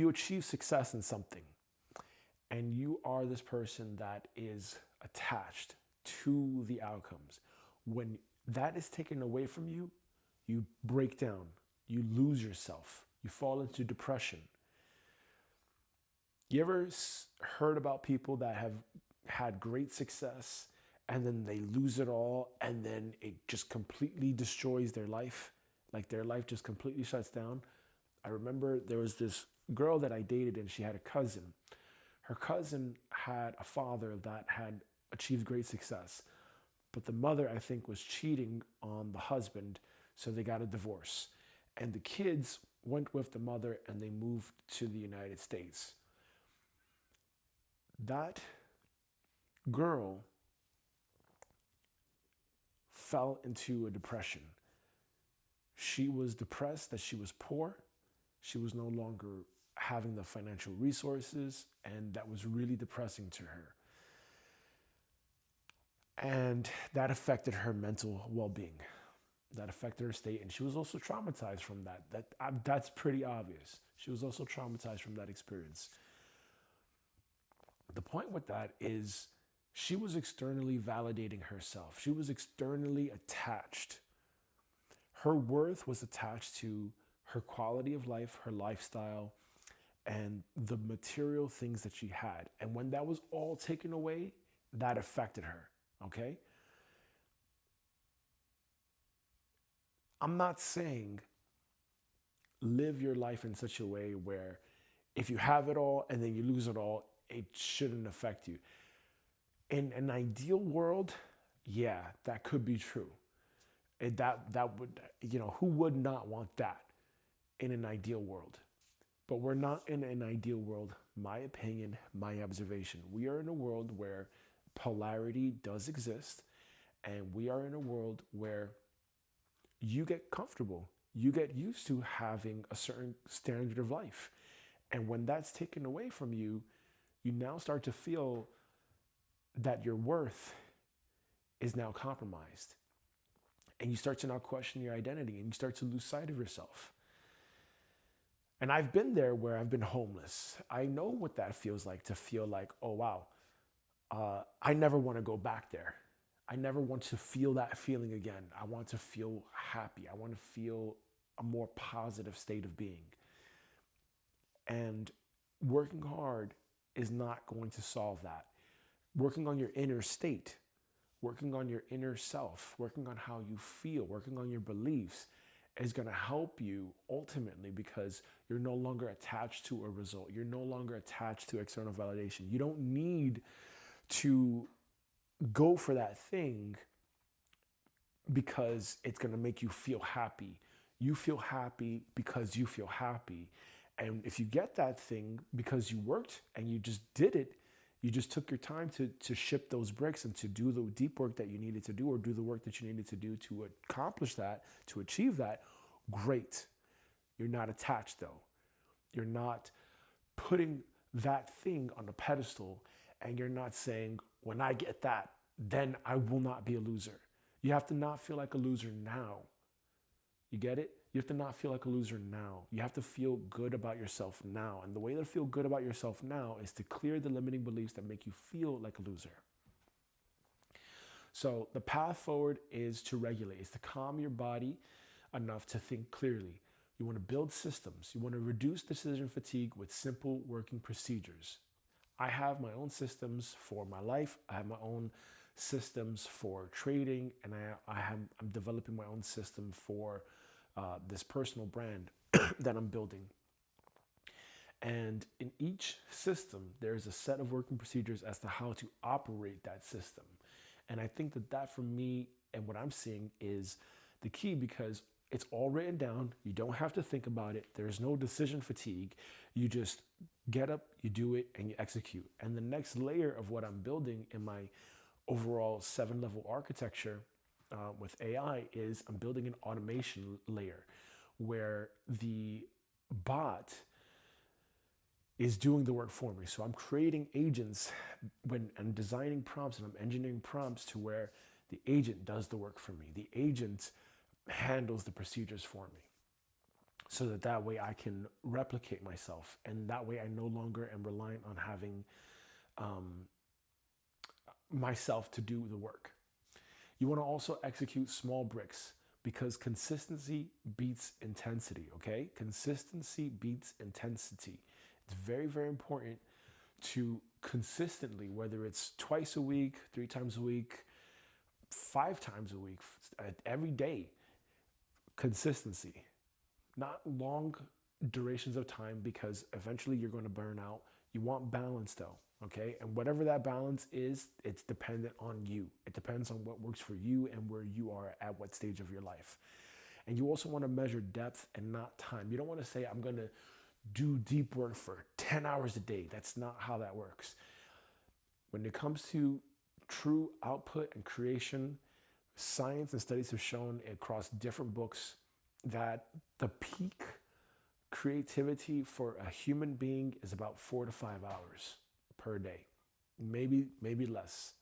achieve success in something, and you are this person that is attached to the outcomes, when that is taken away from you, you break down, you lose yourself, you fall into depression. You ever heard about people that have had great success and then they lose it all and then it just completely destroys their life? Like their life just completely shuts down. I remember there was this girl that I dated and she had a cousin. Her cousin had a father that had achieved great success, but the mother, I think, was cheating on the husband, so they got a divorce. And the kids went with the mother and they moved to the United States. That girl fell into a depression. She was depressed that she was poor. She was no longer having the financial resources, and that was really depressing to her. And that affected her mental well-being. That affected her state, and she was also traumatized from that. That's pretty obvious. She was also traumatized from that experience. The point with that is she was externally validating herself. She was externally attached. Her worth was attached to her quality of life, her lifestyle, and the material things that she had. And when that was all taken away, that affected her, okay? I'm not saying live your life in such a way where if you have it all and then you lose it all, it shouldn't affect you. In an ideal world, yeah, that could be true. That would, who would not want that in an ideal world? But we're not in an ideal world, my opinion, my observation. We are in a world where polarity does exist, and we are in a world where you get comfortable. You get used to having a certain standard of life. And when that's taken away from you, you now start to feel that your worth is now compromised. And you start to now question your identity, and you start to lose sight of yourself. And I've been there where I've been homeless. I know what that feels like, to feel like, oh, wow, I never want to go back there. I never want to feel that feeling again. I want to feel happy. I want to feel a more positive state of being. And working hard is not going to solve that. Working on your inner state, working on your inner self, working on how you feel, working on your beliefs is going to help you ultimately, because you're no longer attached to a result. You're no longer attached to external validation. You don't need to go for that thing because it's going to make you feel happy. You feel happy because you feel happy. And if you get that thing because you worked and you just did it, you just took your time to ship those bricks and to do the deep work that you needed to do, or do the work that you needed to do to accomplish that, to achieve that, great. You're not attached though. You're not putting that thing on a pedestal, and you're not saying, when I get that, then I will not be a loser. You have to not feel like a loser now. You get it? You have to not feel like a loser now. You have to feel good about yourself now. And the way to feel good about yourself now is to clear the limiting beliefs that make you feel like a loser. So the path forward is to regulate, is to calm your body enough to think clearly. You want to build systems. You want to reduce decision fatigue with simple working procedures. I have my own systems for my life. I have my own systems for trading, and I'm developing my own system for this personal brand that I'm building. And in each system, there's a set of working procedures as to how to operate that system. And I think that for me and what I'm seeing is the key, because it's all written down. You don't have to think about it. There's no decision fatigue. You just get up, you do it, and you execute. And the next layer of what I'm building in my overall 7-level architecture with AI is I'm building an automation layer where the bot is doing the work for me. So I'm creating agents when I'm designing prompts, and I'm engineering prompts to where the agent does the work for me. The agent handles the procedures for me, so that way I can replicate myself, and that way I no longer am reliant on having myself to do the work. You want to also execute small bricks, because consistency beats intensity, okay? Consistency beats intensity. It's very, very important to consistently, whether it's twice a week, 3 times a week, 5 times a week, every day, consistency, not long durations of time, because eventually you're going to burn out. You want balance though, okay? And whatever that balance is, it's dependent on you. It depends on what works for you and where you are at what stage of your life. And you also want to measure depth and not time. You don't want to say, I'm going to do deep work for 10 hours a day. That's not how that works. When it comes to true output and creation, science and studies have shown across different books that the peak creativity for a human being is about 4 to 5 hours per day, maybe less.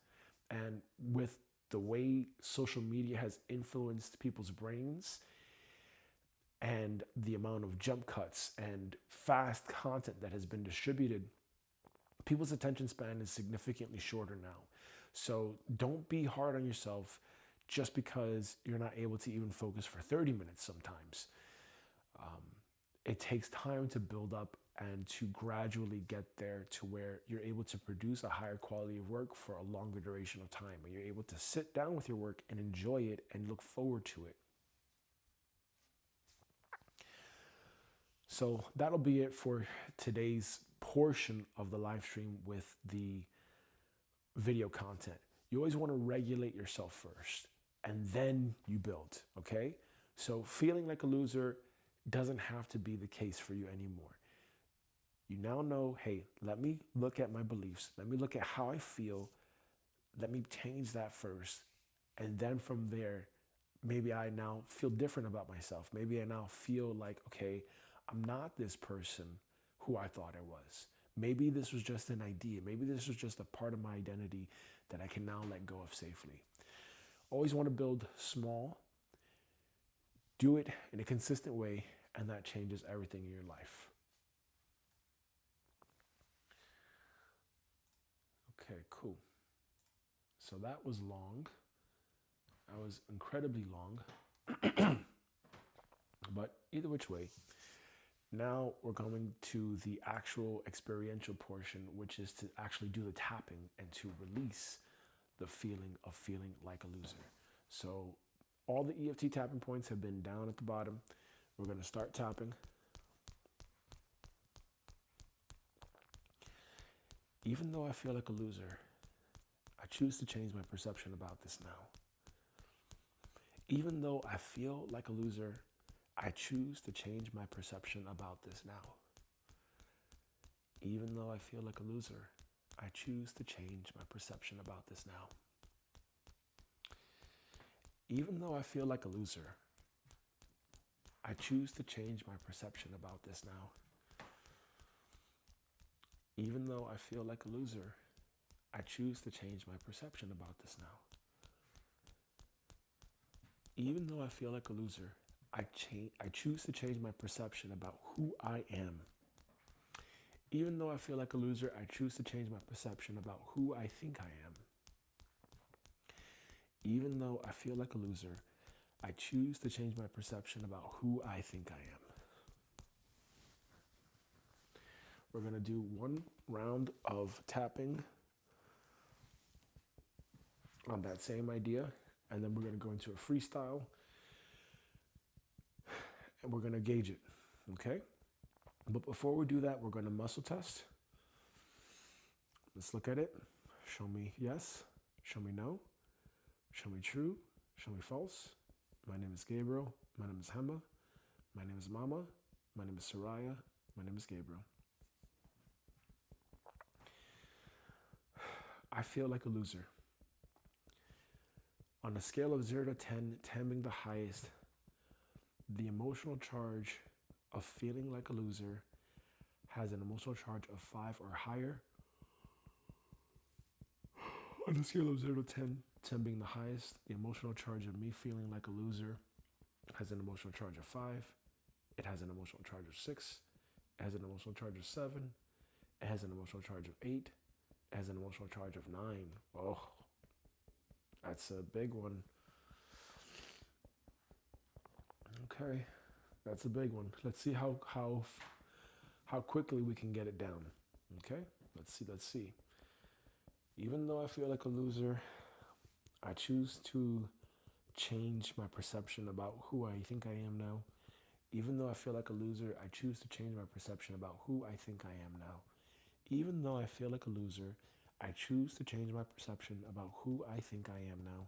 And with the way social media has influenced people's brains and the amount of jump cuts and fast content that has been distributed, people's attention span is significantly shorter now. So don't be hard on yourself just because you're not able to even focus for 30 minutes sometimes. It takes time to build up and to gradually get there to where you're able to produce a higher quality of work for a longer duration of time, and you're able to sit down with your work and enjoy it and look forward to it. So that'll be it for today's portion of the live stream with the video content. You always want to regulate yourself first, and then you build, okay? So feeling like a loser doesn't have to be the case for you anymore. You now know, hey, let me look at my beliefs. Let me look at how I feel. Let me change that first. And then from there, maybe I now feel different about myself. Maybe I now feel like, okay, I'm not this person who I thought I was. Maybe this was just an idea. Maybe this was just a part of my identity that I can now let go of safely. Always want to build small. Do it in a consistent way, and that changes everything in your life. Okay, cool. So that was long. That was incredibly long. But either which way, now we're going to the actual experiential portion, which is to actually do the tapping and to release the feeling of feeling like a loser. So all the EFT tapping points have been down at the bottom. We're going to start tapping. Even though I feel like a loser, I choose to change my perception about this now. Even though I feel like a loser, I choose to change my perception about this now. Even though I feel like a loser, I choose to change my perception about this now. Even though I feel like a loser, I choose to change my perception about this now. Even though I feel like a loser, I choose to change my perception about this now. Even though I feel like a loser, I choose to change my perception about who I am. Even though I feel like a loser, I choose to change my perception about who I think I am. Even though I feel like a loser, I choose to change my perception about who I think I am. we're going to do one round of tapping on that same idea, and then we're going to go into a freestyle, and we're going to gauge it, okay? But before we do that, we're going to muscle test. Let's look at it. Show me yes, show me no, show me true, show me false. My name is Gabriel, my name is Hema, my name is Mama, my name is Soraya, my name is Gabriel. I feel like a loser. On a scale of 0 to 10, 10 being the highest, the emotional charge of feeling like a loser has an emotional charge of 5 or higher. On a scale of 0 to 10, 10 being the highest, the emotional charge of me feeling like a loser has an emotional charge of 5. It has an emotional charge of 6. It has an emotional charge of 7. It has an emotional charge of 8. It has an emotional charge of 9. Oh, that's a big one. Okay, that's a big one. Let's see how quickly we can get it down. Okay, let's see. Even though I feel like a loser, I choose to change my perception about who I think I am now. Even though I feel like a loser, I choose to change my perception about who I think I am now. Even though I feel like a loser, I choose to change my perception about who I think I am now.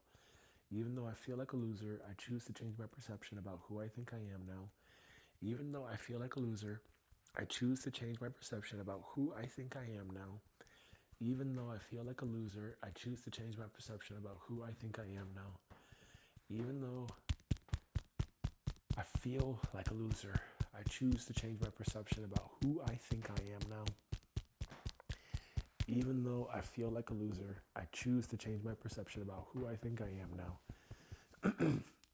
Even though I feel like a loser, I choose to change my perception about who I think I am now. Even though I feel like a loser, I choose to change my perception about who I think I am now. Even though I feel like a loser, I choose to change my perception about who I think I am now. Even though I feel like a loser, I choose to change my perception about who I think I am now. Even though I feel like a loser, I choose to change my perception about who I think I am now.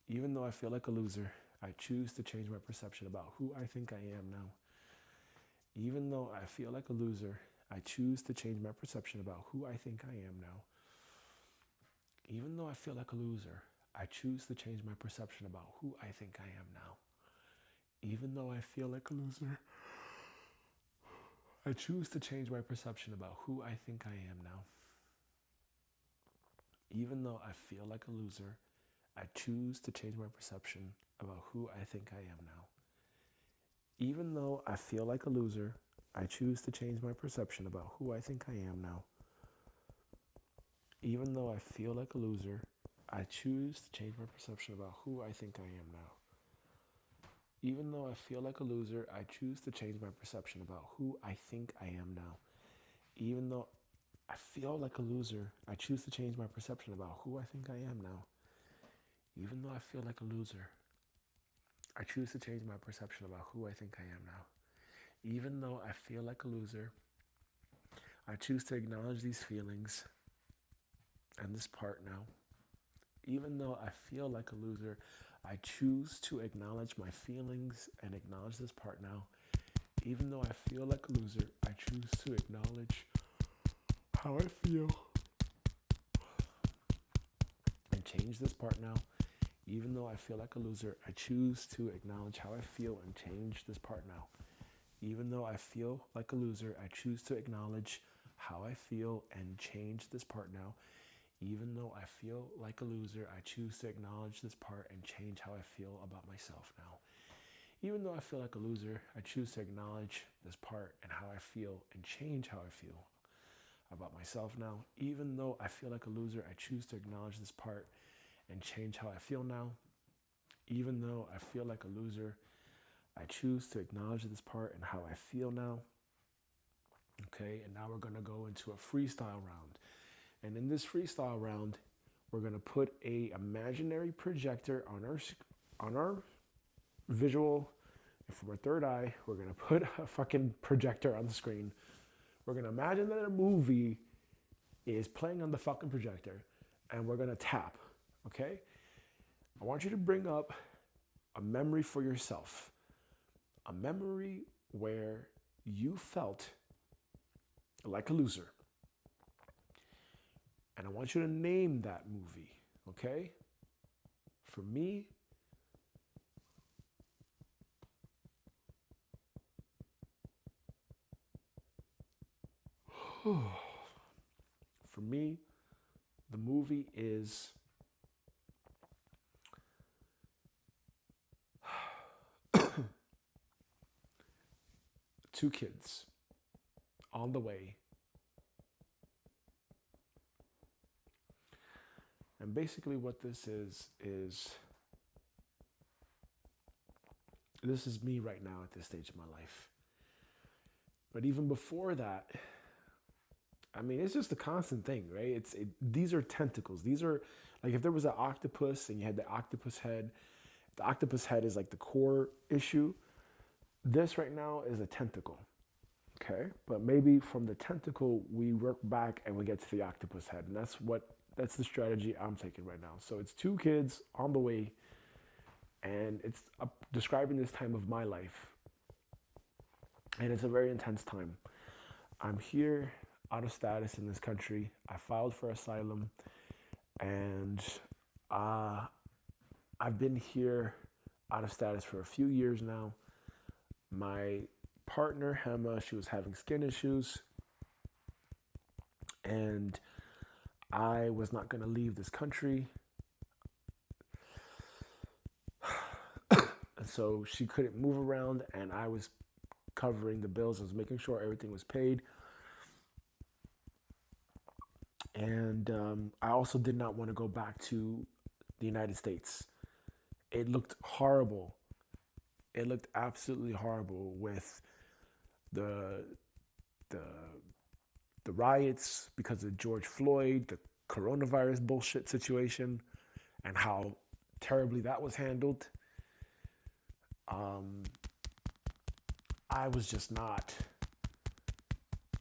Even though I feel like a loser, I choose to change my perception about who I think I am now. Even though I feel like a loser, I choose to change my perception about who I think I am now. Even though I feel like a loser, I choose to change my perception about who I think I am now. Even though I feel like a loser, I choose to change my perception about who I think I am now. Even though I feel like a loser, I choose to change my perception about who I think I am now. Even though I feel like a loser, I choose to change my perception about who I think I am now. Even though I feel like a loser, I choose to change my perception about who I think I am now. Even though I feel like a loser, I choose to change my perception about who I think I am now. Even though I feel like a loser, I choose to change my perception about who I think I am now. Even though I feel like a loser, I choose to change my perception about who I think I am now. Even though I feel like a loser, I choose to acknowledge these feelings and this part now. Even though I feel like a loser, I choose to acknowledge my feelings and acknowledge this part now. Even though I feel like a loser, I choose to acknowledge how I feel and change this part now. Even though I feel like a loser, I choose to acknowledge how I feel and change this part now. Even though I feel like a loser, I choose to acknowledge how I feel and change this part now. Even though I feel like a loser, I choose to acknowledge this part and change how I feel about myself now. Even though I feel like a loser, I choose to acknowledge this part and how I feel and change how I feel about myself now. Even though I feel like a loser, I choose to acknowledge this part and change how I feel now. Even though I feel like a loser, I choose to acknowledge this part and how I feel now. Okay, and now we're going to go into a freestyle round. And in this freestyle round, we're going to put a imaginary projector on our visual. And from our third eye, we're going to put a fucking projector on the screen. We're going to imagine that a movie is playing on the fucking projector, and we're going to tap, okay? I want you to bring up a memory for yourself. A memory where you felt like a loser. And I want you to name that movie, okay? For me, For me, the movie is two kids on the way. And basically what this is this is me right now at this stage of my life. But even before that, I mean, it's just a constant thing, right? These are tentacles. These are like if there was an octopus and you had the octopus head. The octopus head is like the core issue. This right now is a tentacle, okay? But maybe from the tentacle we work back and we get to the octopus head, and that's the strategy I'm taking right now. So it's two kids on the way, and it's describing this time of my life, and it's a very intense time. I'm here out of status in this country. I filed for asylum, and I've been here out of status for a few years now. My partner, Hema, she was having skin issues, and I was not going to leave this country. And so she couldn't move around, and I was covering the bills. I was making sure everything was paid. And I also did not want to go back to the United States. It looked horrible. It looked absolutely horrible with the riots because of George Floyd, the coronavirus bullshit situation, and how terribly that was handled. I was just not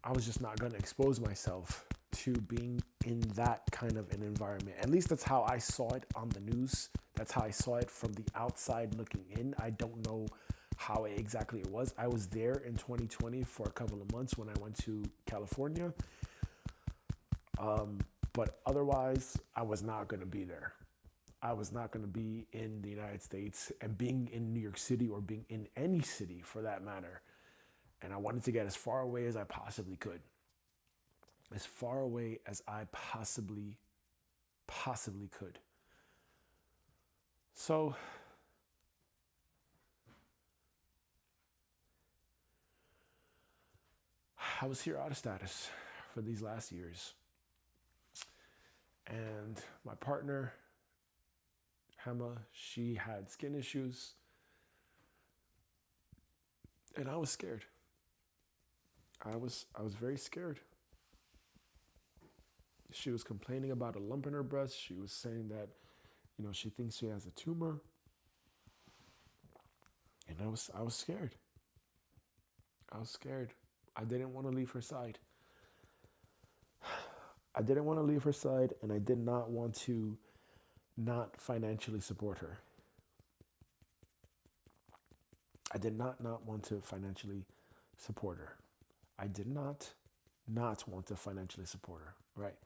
going to expose myself to being in that kind of an environment. At least that's how I saw it on the news. That's how I saw it from the outside looking in. I don't know how exactly it was. I was there in 2020 for a couple of months when I went to California. But otherwise, I was not going to be there. I was not going to be in the United States, and being in New York City or being in any city for that matter. And I wanted to get as far away as I possibly could. As far away as I possibly could. So I was here out of status for these last years. And my partner, Hema, she had skin issues. And I was scared. I was very scared. She was complaining about a lump in her breast. She was saying that, she thinks she has a tumor. And I was scared. I was scared. I didn't want to leave her side. I didn't want to leave her side, and I did not want to not financially support her. I did not want to financially support her. I did not want to financially support her, right?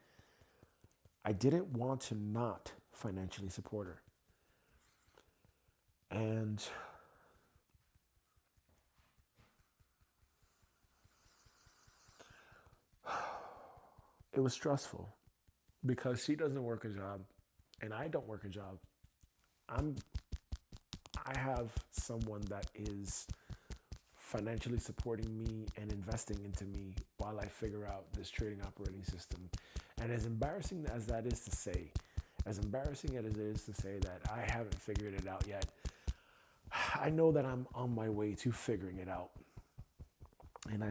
I didn't want to not financially support her. And it was stressful because she doesn't work a job and I don't work a job. I have someone that is financially supporting me and investing into me while I figure out this trading operating system. And as embarrassing as that is to say, that I haven't figured it out yet, I know that I'm on my way to figuring it out. And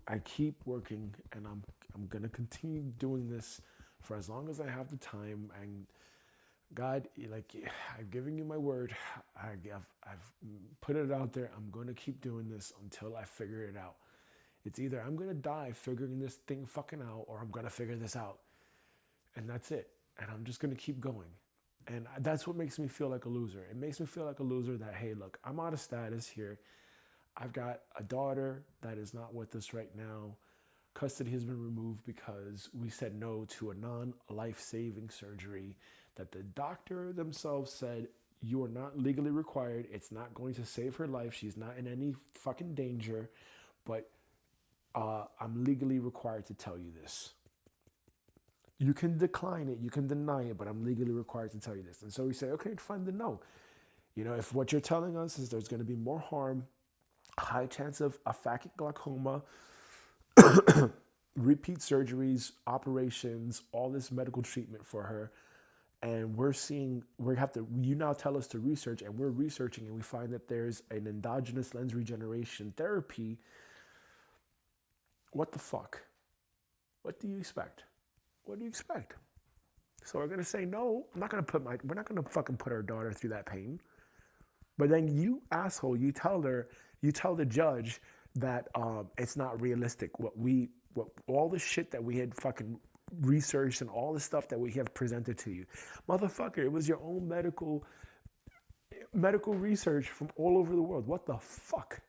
I keep working, and I'm going to continue doing this for as long as I have the time. And God, I've given you my word. I've put it out there. I'm going to keep doing this until I figure it out. It's either I'm going to die figuring this thing fucking out, or I'm going to figure this out. And that's it. And I'm just going to keep going. And that's what makes me feel like a loser. It makes me feel like a loser that, hey, look, I'm out of status here. I've got a daughter that is not with us right now. Custody has been removed because we said no to a non-life-saving surgery that the doctor themselves said, you are not legally required. It's not going to save her life. She's not in any fucking danger. But I'm legally required to tell you this. You can decline it, you can deny it, but I'm legally required to tell you this. And so we say, okay, fine, then no. If what you're telling us is there's going to be more harm, high chance of aphakic glaucoma, repeat surgeries, operations, all this medical treatment for her, and you now tell us to research, and we're researching, and we find that there's an endogenous lens regeneration therapy. What the fuck? What do you expect? What do you expect? So we're gonna say no. We're not gonna fucking put our daughter through that pain. But then you asshole, you tell the judge that it's not realistic. What all the shit that we had fucking researched and all the stuff that we have presented to you, motherfucker. It was your own medical research from all over the world. What the fuck?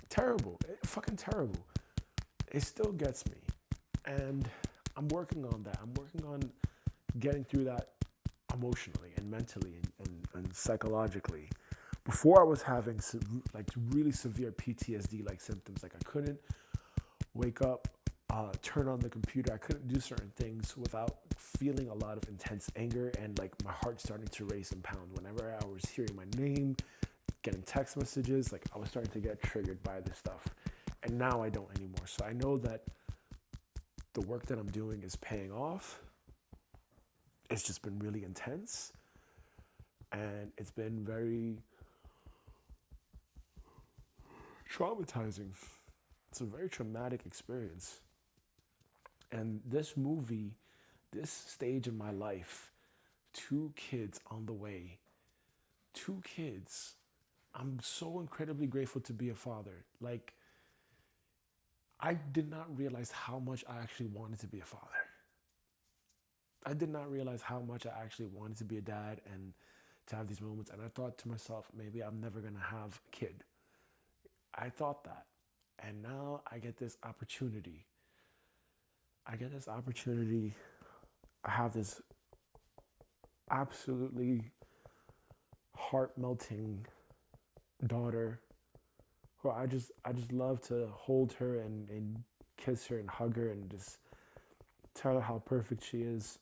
Terrible, fucking terrible. It still gets me, and I'm working on that. I'm working on getting through that emotionally and mentally and psychologically. Before I was having really severe PTSD like symptoms. Like I couldn't wake up, turn on the computer. I couldn't do certain things without feeling a lot of intense anger and like my heart starting to race and pound. Whenever I was hearing my name, getting text messages, like I was starting to get triggered by this stuff. And now I don't anymore. So I know that the work that I'm doing is paying off. It's just been really intense. And it's been very traumatizing. It's a very traumatic experience. And this movie, this stage in my life, 2 kids on the way, 2 kids. I'm so incredibly grateful to be a father. Like, I did not realize how much I actually wanted to be a father. I did not realize how much I actually wanted to be a dad and to have these moments. And I thought to myself, maybe I'm never going to have a kid. I thought that. And now I get this opportunity. I have this absolutely heart-melting daughter who I just love to hold her and kiss her and hug her and just tell her how perfect she is.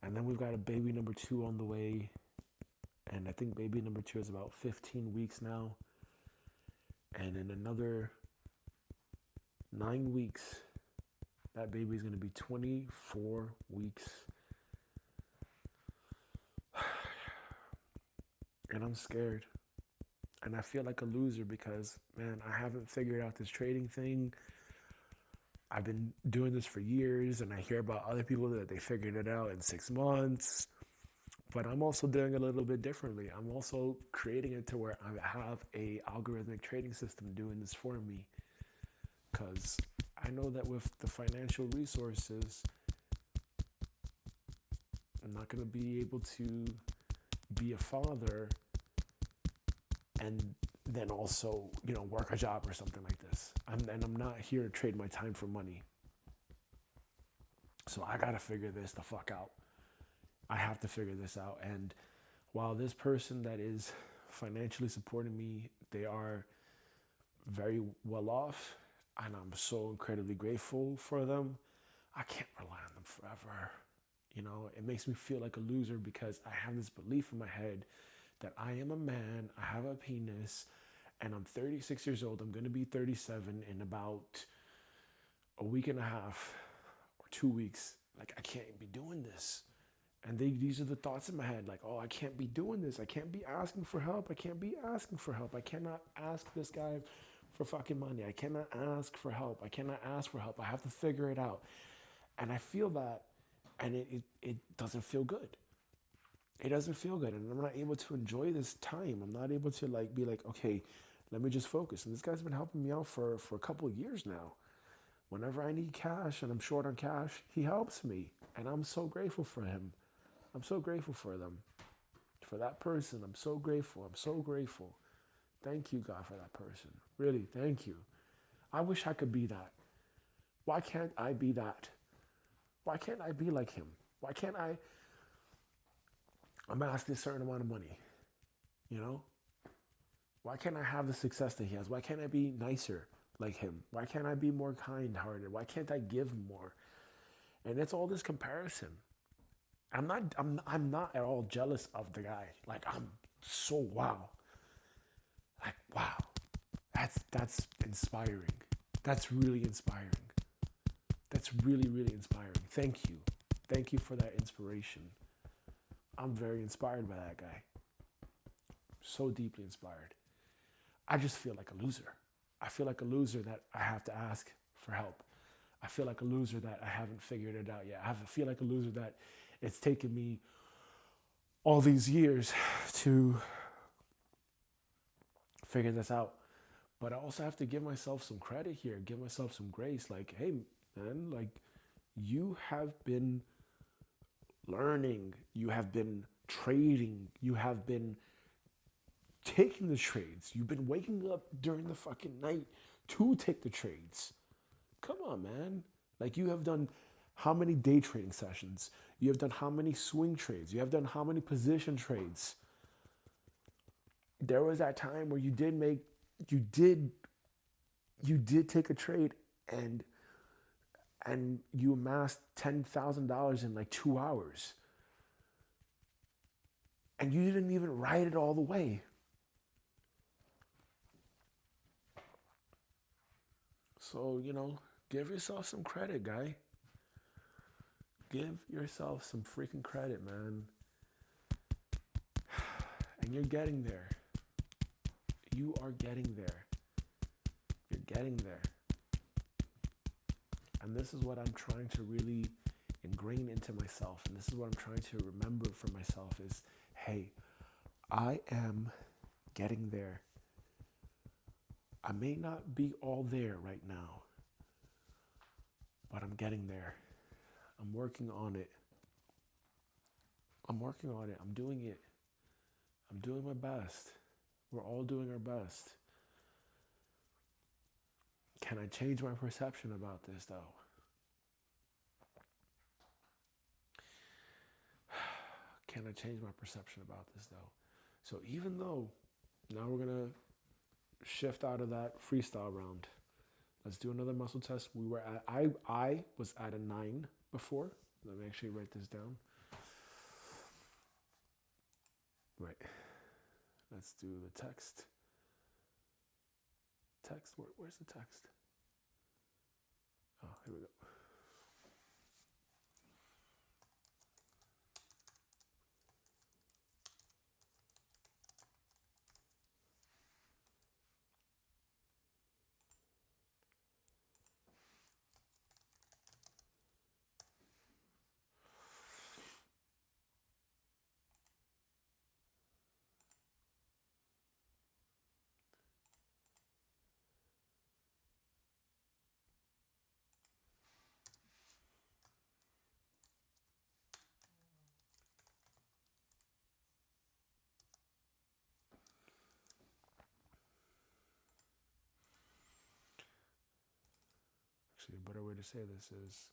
And then we've got a baby number 2 on the way. And I think baby number 2 is about 15 weeks now. And in another 9 weeks, that baby is going to be 24 weeks. And I'm scared. And I feel like a loser because, man, I haven't figured out this trading thing. I've been doing this for years, and I hear about other people that they figured it out in 6 months. But I'm also doing it a little bit differently. I'm also creating it to where I have a algorithmic trading system doing this for me. Because I know that with the financial resources, I'm not going to be able to be a father and then also, work a job or something like this. I'm not here to trade my time for money. So I got to figure this the fuck out. I have to figure this out. And while this person that is financially supporting me, they are very well off, and I'm so incredibly grateful for them, I can't rely on them forever. It makes me feel like a loser because I have this belief in my head that I am a man, I have a penis, and I'm 36 years old. I'm going to be 37 in about a week and a half or 2 weeks. Like, I can't be doing this. And these are the thoughts in my head, like, oh, I can't be doing this. I can't be asking for help. I can't be asking for help. I cannot ask this guy for fucking money. I cannot ask for help. I cannot ask for help. I have to figure it out. And I feel that, and it doesn't feel good. It doesn't feel good, and I'm not able to enjoy this time. I'm not able to be like, okay, let me just focus. And this guy's been helping me out for a couple of years now. Whenever I need cash and I'm short on cash, he helps me, and I'm so grateful for him. I'm so grateful for them, for that person. I'm so grateful. I'm so grateful. Thank you, God, for that person. Really, thank you. I wish I could be that. Why can't I be that? Why can't I be like him? Why can't I'm asking a certain amount of money, Why can't I have the success that he has? Why can't I be nicer like him? Why can't I be more kind-hearted? Why can't I give more? And it's all this comparison. I'm not at all jealous of the guy. Like, I'm so wow. Like, wow. That's inspiring. That's really inspiring. That's really, really inspiring. Thank you. Thank you for that inspiration. I'm very inspired by that guy. So deeply inspired. I just feel like a loser. I feel like a loser that I have to ask for help. I feel like a loser that I haven't figured it out yet. Feel like a loser that it's taken me all these years to figure this out. But I also have to give myself some credit here, give myself some grace. Like, hey, man, like, you have been learning, you have been trading, you have been taking the trades. You've been waking up during the fucking night to take the trades. Come on, man. Like, you have done how many day trading sessions? You have done how many swing trades? You have done how many position trades? There was that time where you did take a trade and you amassed $10,000 in like 2 hours. And you didn't even ride it all the way. So, give yourself some credit, guy. Give yourself some freaking credit, man. And you're getting there. You are getting there. You're getting there. And this is what I'm trying to really ingrain into myself. And this is what I'm trying to remember for myself is, hey, I am getting there. I may not be all there right now, but I'm getting there. I'm working on it. I'm working on it. I'm doing it. I'm doing my best. We're all doing our best. Can I change my perception about this, though? Can I change my perception about this, though? So even though now we're going to shift out of that freestyle round, let's do another muscle test. We were at, I was at a 9 before. Let me actually write this down. Right. Let's do the text. Where's the text? Oh, here we go. Actually, a better way to say this is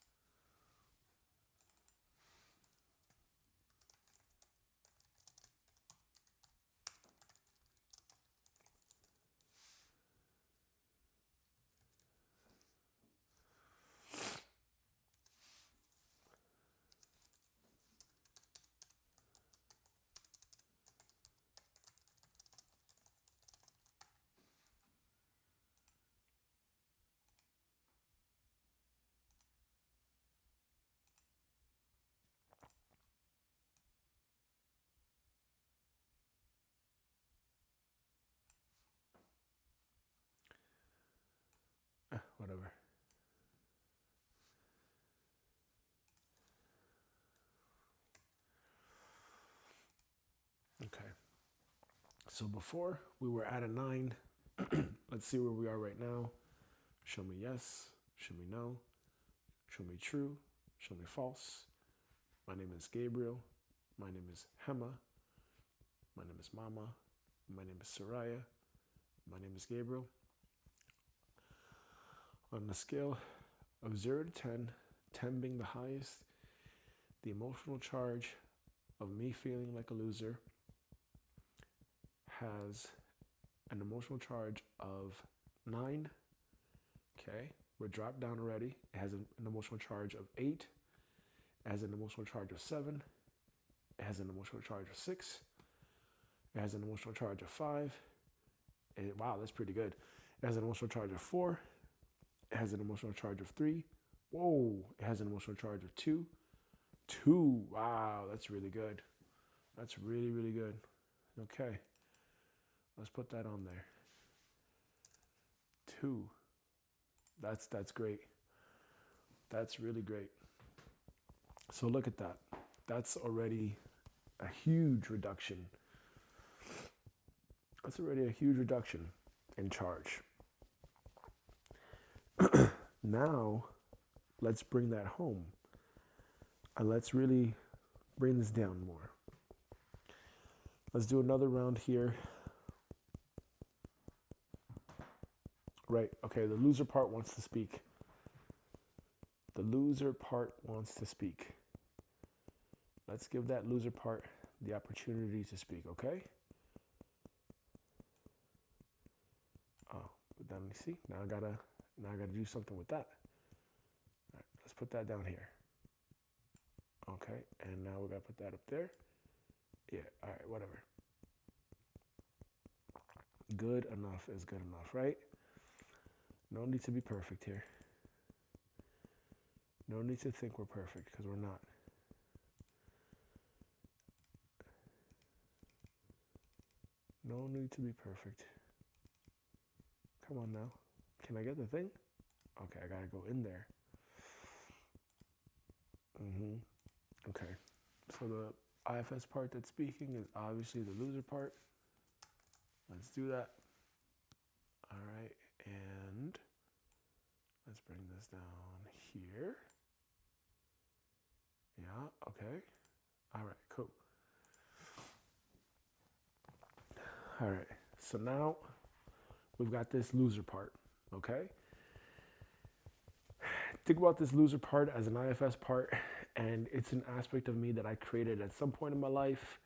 whatever. Okay. So before we were at a 9. Let's see where we are right now. Show me yes. Show me no. Show me true. Show me false. My name is Gabriel. My name is Hema. My name is Mama. My name is Soraya. My name is Gabriel. On a scale of 0 to 10, 10 being the highest, the emotional charge of me feeling like a loser has an emotional charge of 9. Okay, we're dropped down already. It has an emotional charge of 8. It has an emotional charge of 7. It has an emotional charge of 6. It has an emotional charge of 5. Wow, that's pretty good. It has an emotional charge of 4. It has an emotional charge of 3. Whoa, it has an emotional charge of 2. 2, wow, that's really good. That's really, really good. Okay, let's put that on there. 2, that's great. That's really great. So look at that. That's already a huge reduction. That's already a huge reduction in charge. Now, let's bring that home. And let's really bring this down more. Let's do another round here. Right, okay, the loser part wants to speak. The loser part wants to speak. Let's give that loser part the opportunity to speak, okay? Oh, but then you see, now I gotta do something with that. All right, let's put that down here. Okay, and now we gotta put that up there. Yeah, all right, whatever. Good enough is good enough, right? No need to be perfect here. No need to think we're perfect, because we're not. No need to be perfect. Come on now. Can I get the thing? Okay, I gotta go in there. Okay, so the IFS part that's speaking is obviously the loser part. Let's do that. All right, and let's bring this down here. Yeah, okay. All right, cool. All right, so now we've got this loser part, okay? Think about this loser part as an IFS part, and it's an aspect of me that I created at some point in my life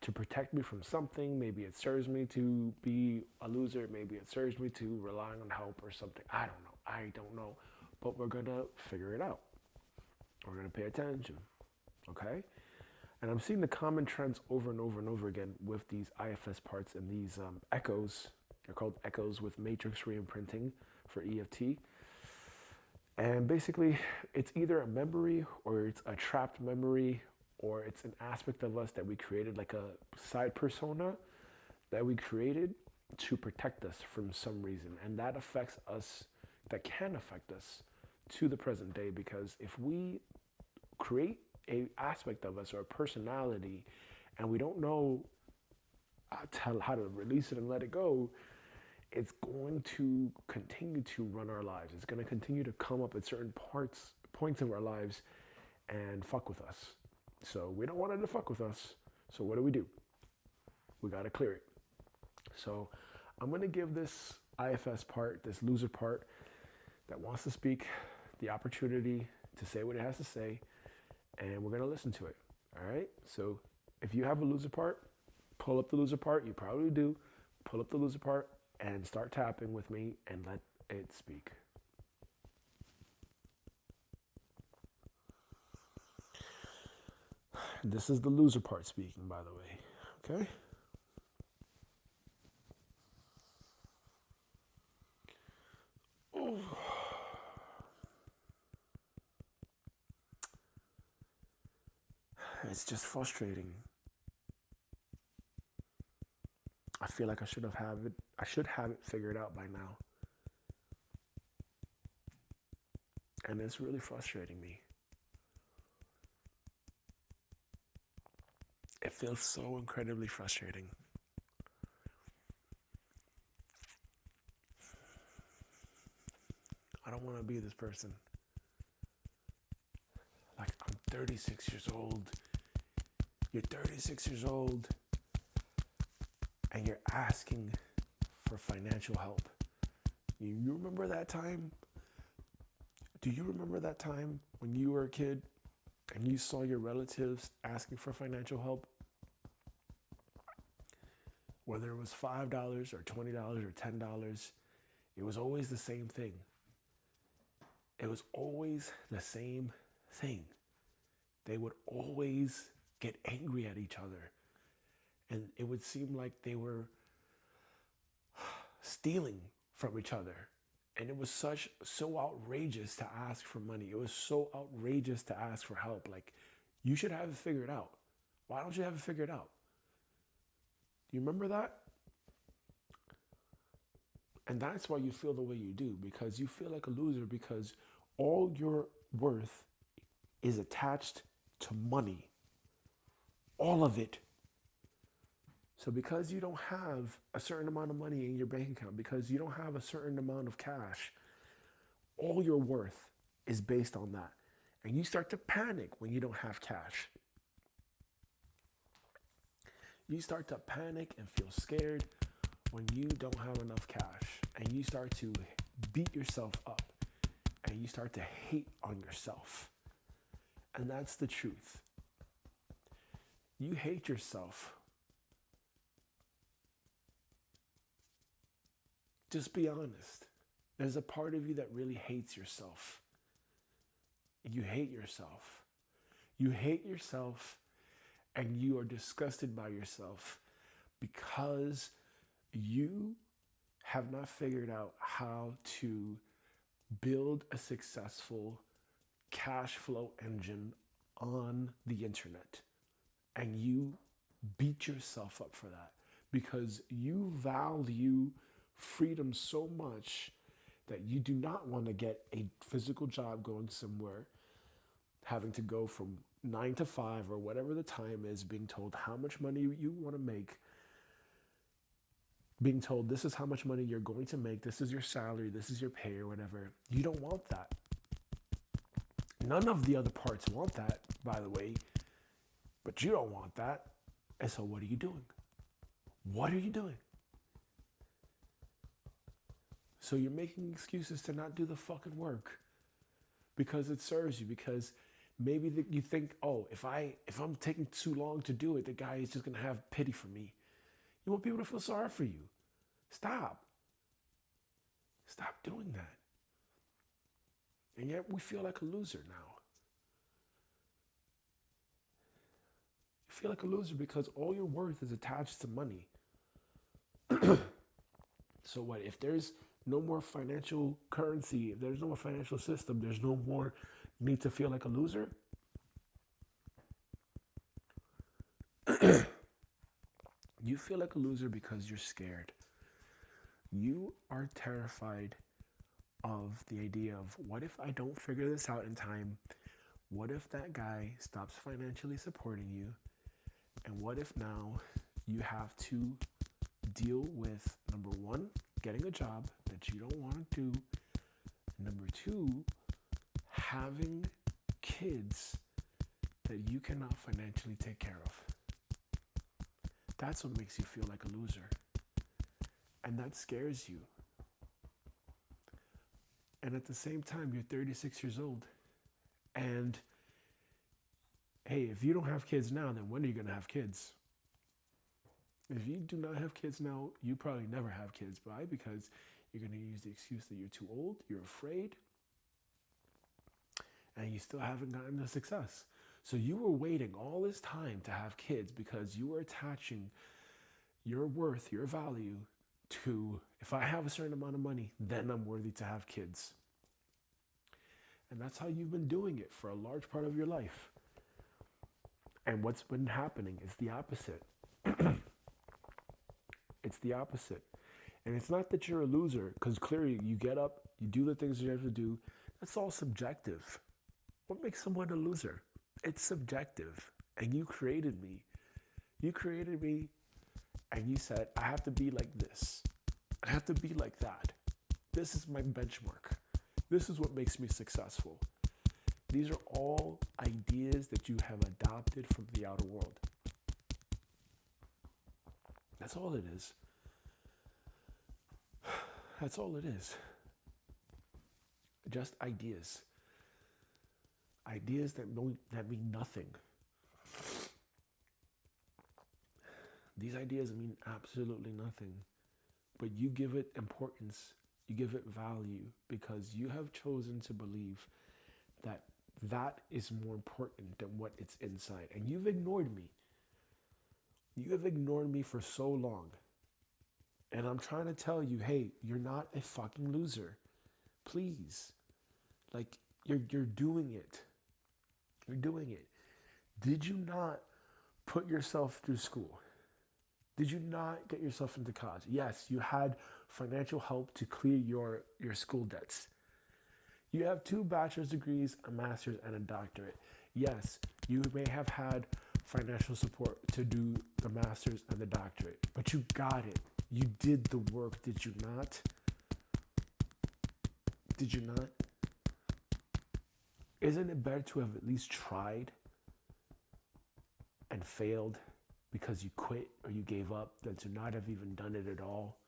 to protect me from something. Maybe it serves me to be a loser. Maybe it serves me to relying on help or something. I don't know. But we're going to figure it out. We're going to pay attention, okay? And I'm seeing the common trends over and over and over again with these IFS parts and these echoes. They're called echoes with matrix reimprinting for EFT. And basically, it's either a memory or it's a trapped memory or it's an aspect of us that we created, like a side persona that we created to protect us from some reason. And that affects us, that can affect us to the present day, because if we create a aspect of us or a personality and we don't know how to release it and let it go, it's going to continue to run our lives. It's going to continue to come up at certain points of our lives and fuck with us. So we don't want it to fuck with us. So what do? We got to clear it. So I'm going to give this IFS part, this loser part that wants to speak, the opportunity to say what it has to say, and we're going to listen to it. All right? So if you have a loser part, pull up the loser part. You probably do. Pull up the loser part and start tapping with me and let it speak. This is the loser part speaking, by the way. Okay? It's just frustrating. I feel like I should have it figured out by now. And it's really frustrating me. It feels so incredibly frustrating. I don't want to be this person. Like, I'm 36 years old. You're 36 years old. And you're asking for financial help. You remember that time? Do you remember that time when you were a kid and you saw your relatives asking for financial help? Whether it was $5 or $20 or $10, it was always the same thing. It was always the same thing. They would always get angry at each other. And it would seem like they were stealing from each other. And it was so outrageous to ask for money. It was so outrageous to ask for help. Like, you should have it figured out. Why don't you have it figured out? Do you remember that? And that's why you feel the way you do, because you feel like a loser, because all your worth is attached to money. All of it. So because you don't have a certain amount of money in your bank account, because you don't have a certain amount of cash, all your worth is based on that. And you start to panic when you don't have cash. You start to panic and feel scared when you don't have enough cash. And you start to beat yourself up. And you start to hate on yourself. And that's the truth. You hate yourself. Just be honest. There's a part of you that really hates yourself. You hate yourself. You hate yourself, and you are disgusted by yourself because you have not figured out how to build a successful cash flow engine on the internet. And you beat yourself up for that because you value freedom so much that you do not want to get a physical job going somewhere, having to go from 9 to 5 or whatever the time is, being told how much money you want to make, being told this is how much money you're going to make, this is your salary, this is your pay or whatever. You don't want that. None of the other parts want that, by the way, but you don't want that. And so what are you doing? What are you doing? So you're making excuses to not do the fucking work because it serves you, because maybe you think, oh, if I'm taking too long to do it, the guy is just going to have pity for me. You want people to feel sorry for you. Stop. Stop doing that. And yet we feel like a loser now. You feel like a loser because all your worth is attached to money. So what? If there's no more financial currency, if there's no more financial system, there's no more need to feel like a loser? You feel like a loser because you're scared. You are terrified of the idea of, what if I don't figure this out in time? What if that guy stops financially supporting you? And what if now you have to deal with, number one, getting a job that you don't want to do. Number two, having kids that you cannot financially take care of. That's what makes you feel like a loser. And that scares you. And at the same time, you're 36 years old. And hey, if you don't have kids now, then when are you going to have kids? If you do not have kids now, you probably never have kids. Why? Because you're going to use the excuse that you're too old, you're afraid, and you still haven't gotten the success. So you were waiting all this time to have kids because you were attaching your worth, your value to, if I have a certain amount of money, then I'm worthy to have kids. And that's how you've been doing it for a large part of your life. And what's been happening is the opposite. It's the opposite. And it's not that you're a loser, because clearly you get up, you do the things you have to do. That's all subjective. What makes someone a loser? It's subjective. And you created me. You created me, and you said, I have to be like this. I have to be like that. This is my benchmark. This is what makes me successful. These are all ideas that you have adopted from the outer world. That's all it is. That's all it is. Just ideas. Ideas that mean nothing. These ideas mean absolutely nothing, but you give it importance, you give it value because you have chosen to believe that that is more important than what it's inside. And you've ignored me. You have ignored me for so long. And I'm trying to tell you, hey, you're not a fucking loser. Please. Like, you're doing it. You're doing it. Did you not put yourself through school? Did you not get yourself into college? Yes, you had financial help to clear your school debts. You have 2 bachelor's degrees, a master's, and a doctorate. Yes, you may have had financial support to do the master's and the doctorate, but you got it. You did the work, did you not? Did you not? Isn't it better to have at least tried and failed because you quit or you gave up than to not have even done it at all?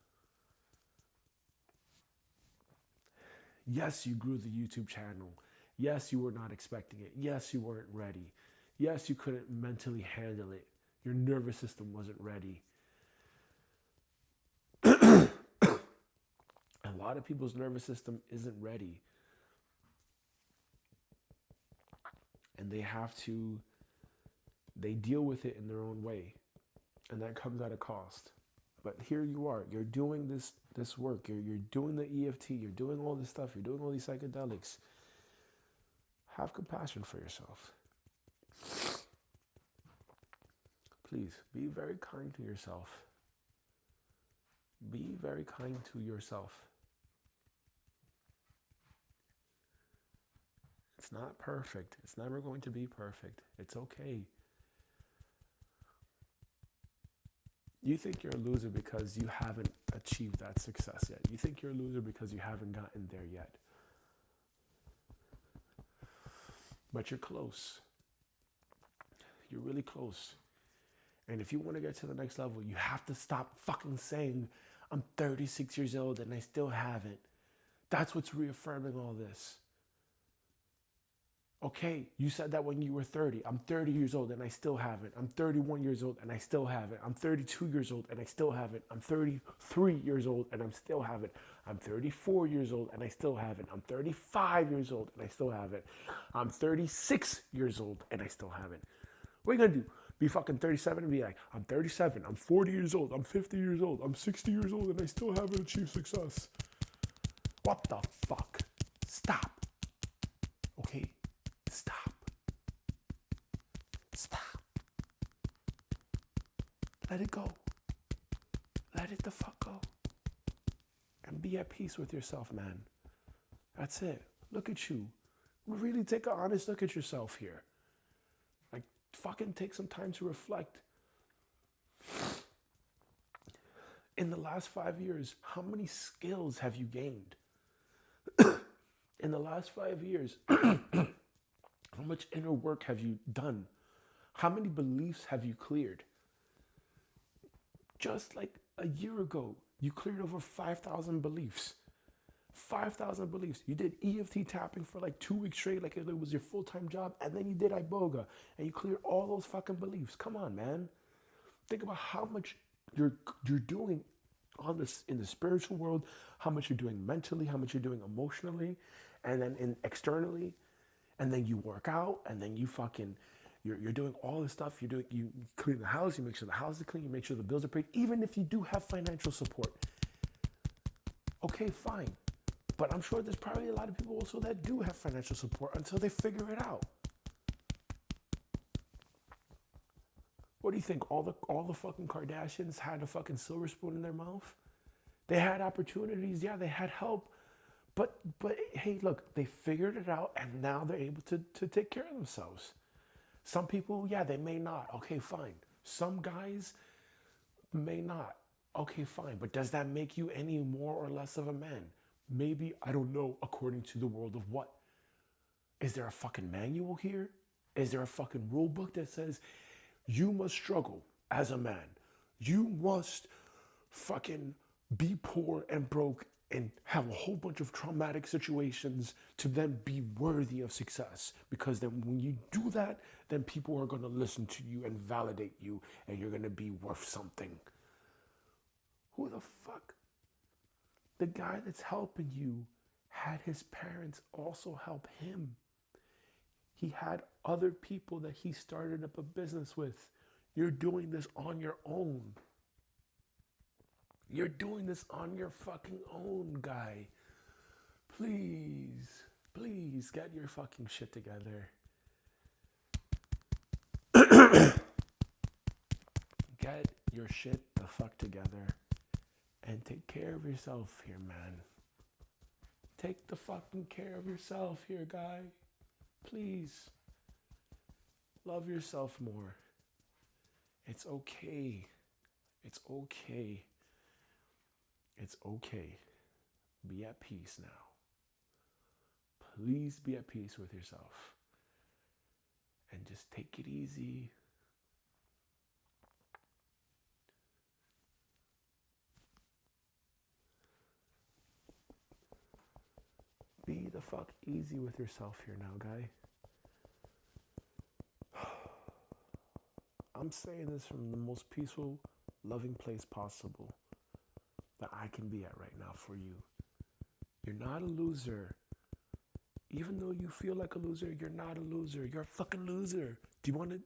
Yes, you grew the YouTube channel. Yes, you were not expecting it. Yes, you weren't ready. Yes, you couldn't mentally handle it. Your nervous system wasn't ready. A lot of people's nervous system isn't ready. And they deal with it in their own way. And that comes at a cost. But here you are, you're doing this work, you're doing the EFT, you're doing all this stuff, you're doing all these psychedelics. Have compassion for yourself. Please, be very kind to yourself. Be very kind to yourself. It's not perfect. It's never going to be perfect. It's okay. You think you're a loser because you haven't achieved that success yet. You think you're a loser because you haven't gotten there yet. But you're close. You're really close. And if you want to get to the next level, you have to stop fucking saying, I'm 36 years old and I still haven't. That's what's reaffirming all this. Okay, you said that when you were 30. I'm 30 years old and I still haven't. I'm 31 years old and I still haven't. I'm 32 years old and I still haven't. I'm 33 years old and I still haven't. I'm 34 years old and I still haven't. I'm 35 years old and I still haven't. I'm 36 years old and I still haven't. What are you gonna do? Be fucking 37 and be like, I'm 37, I'm 40 years old, I'm 50 years old, I'm 60 years old and I still haven't achieved success. What the fuck? Stop. Okay? Stop. Stop. Let it go. Let it the fuck go. And be at peace with yourself, man. That's it. Look at you. Really take an honest look at yourself here. Like, fucking take some time to reflect. In the last 5 years, how many skills have you gained? In the last 5 years, how much inner work have you done? How many beliefs have you cleared? Just like a year ago, you cleared over 5,000 beliefs. 5,000 beliefs. You did EFT tapping for like 2 weeks straight, like it was your full-time job, and then you did iboga, and you cleared all those fucking beliefs. Come on, man. Think about how much you're doing on this in the spiritual world, how much you're doing mentally, how much you're doing emotionally, and then externally, and then you work out, and then you fucking you're doing all this stuff. You clean the house, you make sure the house is clean, you make sure the bills are paid, even if you do have financial support. Okay, fine. But I'm sure there's probably a lot of people also that do have financial support until they figure it out. What do you think? All the fucking Kardashians had a fucking silver spoon in their mouth? They had opportunities, yeah, they had help. But hey, look, they figured it out and now they're able to take care of themselves. Some people, yeah, they may not. Okay, fine. Some guys may not. Okay, fine. But does that make you any more or less of a man? Maybe, I don't know, according to the world of what? Is there a fucking manual here? Is there a fucking rule book that says you must struggle as a man? You must fucking be poor and broke and have a whole bunch of traumatic situations to then be worthy of success. Because then when you do that, then people are going to listen to you and validate you, and you're going to be worth something. Who the fuck? The guy that's helping you had his parents also help him. He had other people that he started up a business with. You're doing this on your own. You're doing this on your fucking own, guy. Please, please get your fucking shit together. Get your shit the fuck together and take care of yourself here, man. Take the fucking care of yourself here, guy. Please. Love yourself more. It's okay. It's okay. It's okay. Be at peace now. Please be at peace with yourself. And just take it easy. Be the fuck easy with yourself here now, guy. I'm saying this from the most peaceful, loving place possible that I can be at right now for you. You're not a loser. Even though you feel like a loser, you're not a loser. You're a fucking loser. Do you want to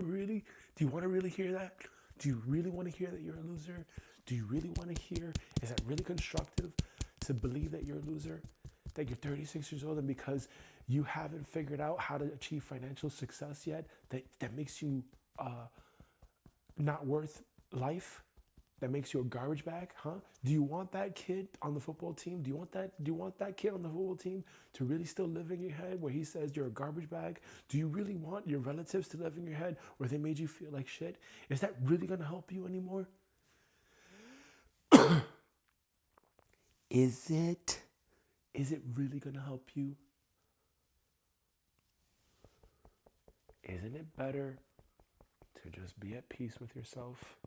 really hear that? Do you really want to hear that you're a loser? Do you really want to hear? Is that really constructive to believe that you're a loser? That you're 36 years old and because you haven't figured out how to achieve financial success yet, that makes you not worth life? That makes you a garbage bag, huh? Do you want that kid on the football team? Do you want that kid on the football team to really still live in your head where he says you're a garbage bag? Do you really want your relatives to live in your head where they made you feel like shit? Is that really gonna help you anymore? Is it? Is it really gonna help you? Isn't it better to just be at peace with yourself?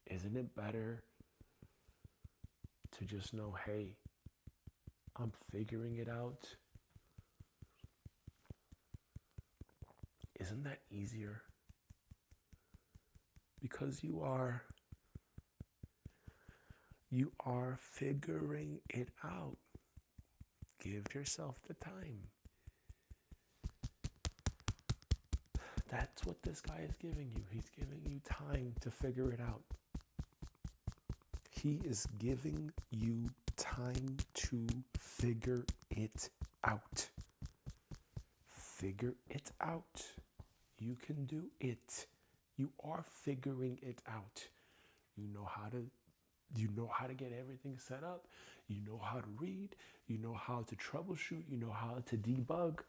Isn't it better to just know, hey, I'm figuring it out? Isn't that easier? Because you are figuring it out. Give yourself the time. That's what this guy is giving you. He's giving you time to figure it out. He is giving you time to figure it out. Figure it out. You can do it. You are figuring it out. You know how to get everything set up. You know how to read. You know how to troubleshoot. You know how to debug.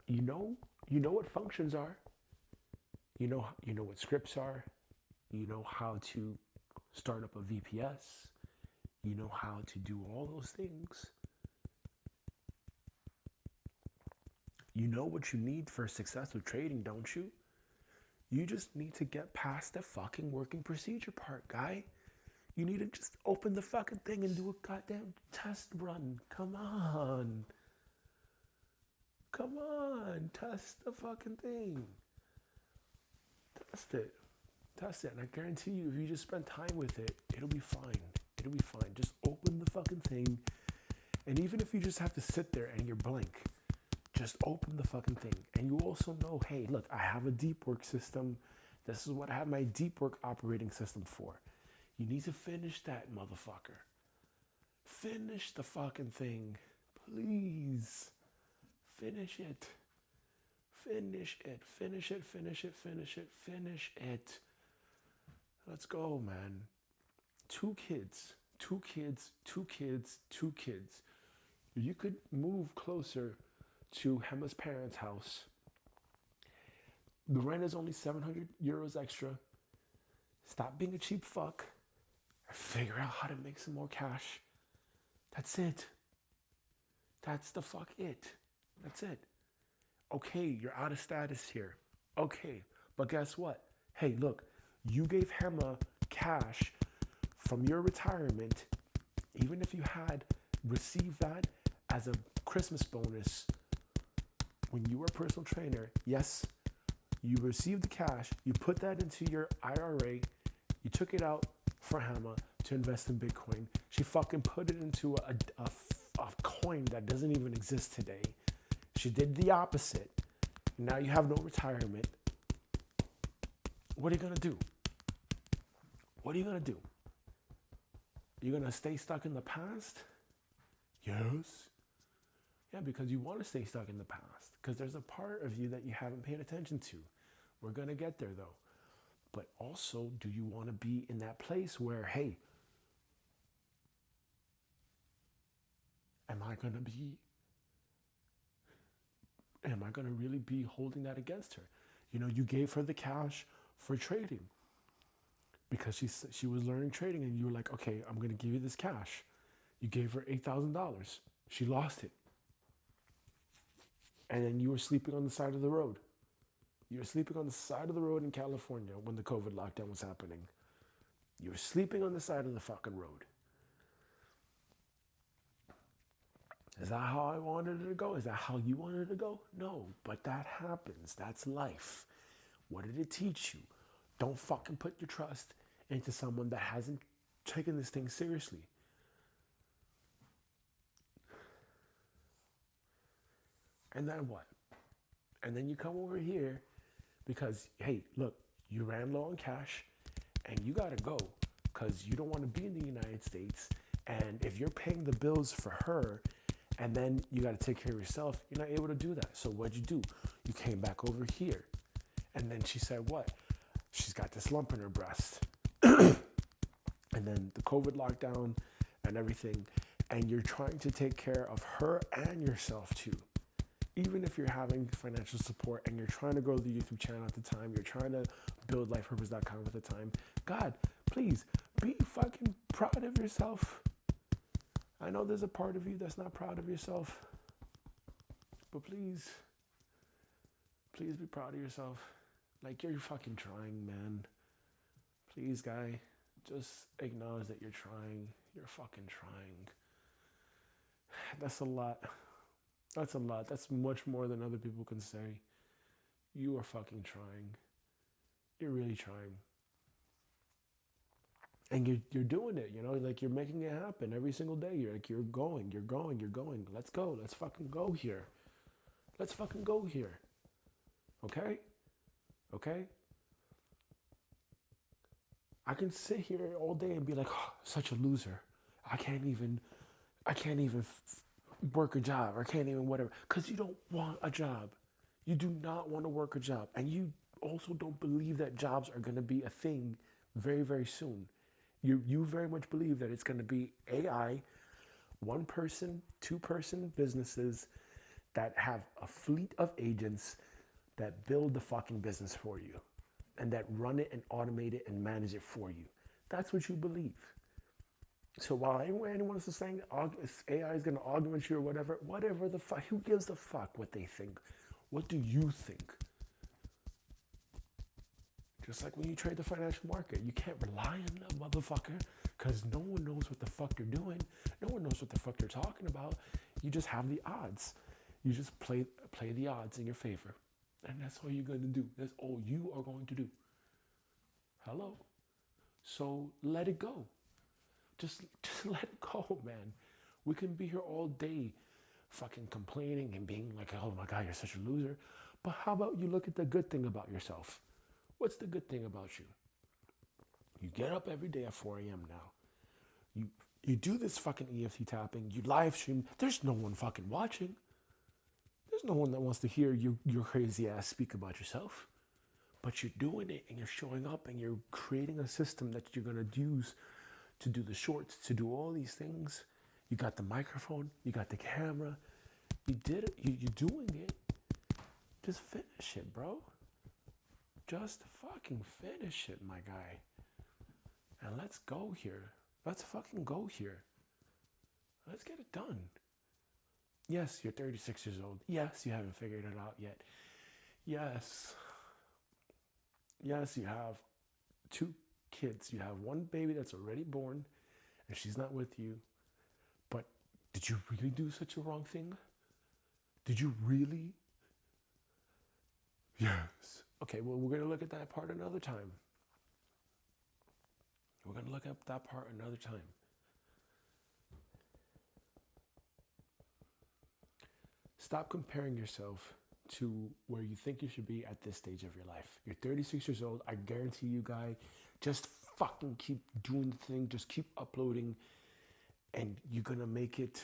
You know what functions are. You know what scripts are. You know how to start up a VPS. You know how to do all those things. You know what you need for success with trading, don't you? You just need to get past the fucking working procedure part, guy. You need to just open the fucking thing and do a goddamn test run. Come on. Come on. Test the fucking thing. Test it. Test it. And I guarantee you, if you just spend time with it, it'll be fine. It'll be fine. Just open the fucking thing. And even if you just have to sit there and you're blank, just open the fucking thing. And you also know, hey, look, I have a deep work system. This is what I have my deep work operating system for. You need to finish that, motherfucker. Finish the fucking thing. Please. Finish it. Finish it. Finish it. Finish it. Finish it. Finish it. Let's go, man. 2 kids. 2 kids. 2 kids. 2 kids. You could move closer to Hema's parents' house. The rent is only 700 euros extra. Stop being a cheap fuck. Figure out how to make some more cash. That's it. That's the fuck it. That's it. Okay, you're out of status here. Okay, but guess what? Hey, look, you gave Hema cash from your retirement, even if you had received that as a Christmas bonus when you were a personal trainer, yes, you received the cash, you put that into your IRA, you took it out for Hannah to invest in Bitcoin. She fucking put it into a coin that doesn't even exist today. She did the opposite. Now you have no retirement. What are you going to do? What are you going to do? You're going to stay stuck in the past? Yes. Yeah, because you want to stay stuck in the past. Because there's a part of you that you haven't paid attention to. We're going to get there, though. But also, do you want to be in that place where, hey, am I going to really be holding that against her? You know, you gave her the cash for trading because she was learning trading, and you were like, okay, I'm going to give you this cash. You gave her $8,000. She lost it. And then you were sleeping on the side of the road. You were sleeping on the side of the road in California when the COVID lockdown was happening. You were sleeping on the side of the fucking road. Is that how I wanted it to go? Is that how you wanted it to go? No, but that happens. That's life. What did it teach you? Don't fucking put your trust into someone that hasn't taken this thing seriously. And then what? And then you come over here because, hey, look, you ran low on cash and you got to go because you don't want to be in the United States. And if you're paying the bills for her and then you got to take care of yourself, you're not able to do that. So what'd you do? You came back over here. And then she said what? She's got this lump in her breast. And then the COVID lockdown and everything. And you're trying to take care of her and yourself too. Even if you're having financial support and you're trying to grow the YouTube channel at the time, you're trying to build lifepurpose.com at the time, God, please be fucking proud of yourself. I know there's a part of you that's not proud of yourself, but please be proud of yourself. Like, you're fucking trying, man. Please, guy, just acknowledge that you're trying. You're fucking trying. That's a lot. That's a lot. That's much more than other people can say. You are fucking trying. You're really trying. And you're doing it, you know, like you're making it happen every single day. You're going. Let's go. Let's fucking go here. Let's fucking go here. Okay? Okay? I can sit here all day and be like, oh, such a loser. I can't even work a job, or can't even whatever, because you don't want a job. You do not want to work a job, and you also don't believe that jobs are going to be a thing very, very soon. You very much believe that it's going to be AI, one person, two person businesses that have a fleet of agents that build the fucking business for you and that run it and automate it and manage it for you. That's what you believe. So while anyone is saying AI is going to augment you or whatever the fuck, who gives a fuck what they think? What do you think? Just like when you trade the financial market, you can't rely on that motherfucker because no one knows what the fuck you're doing. No one knows what the fuck you're talking about. You just have the odds. You just play the odds in your favor. And that's all you're going to do. That's all you are going to do. Hello? So let it go. Just let it go, man. We can be here all day fucking complaining and being like, oh my God, you're such a loser. But how about you look at the good thing about yourself? What's the good thing about you? You get up every day at 4 a.m. now. You do this fucking EFT tapping. You live stream. There's no one fucking watching. There's no one that wants to hear your crazy ass speak about yourself. But you're doing it and you're showing up and you're creating a system that you're going to use to do the shorts, to do all these things. You got the microphone, you got the camera, you did it, you're doing it. Just finish it, bro. Just fucking finish it, my guy. And let's go here. Let's fucking go here. Let's get it done. Yes, you're 36 years old. Yes, you haven't figured it out yet. Yes, you have kids. You have one baby that's already born and she's not with you. But did you really do such a wrong thing? Did you really? Yes. Okay, well, we're going to look at that part another time. We're going to look at that part another time. Stop comparing yourself to where you think you should be at this stage of your life. You're 36 years old. I guarantee you, guy, just fucking keep doing the thing. Just keep uploading and you're going to make it.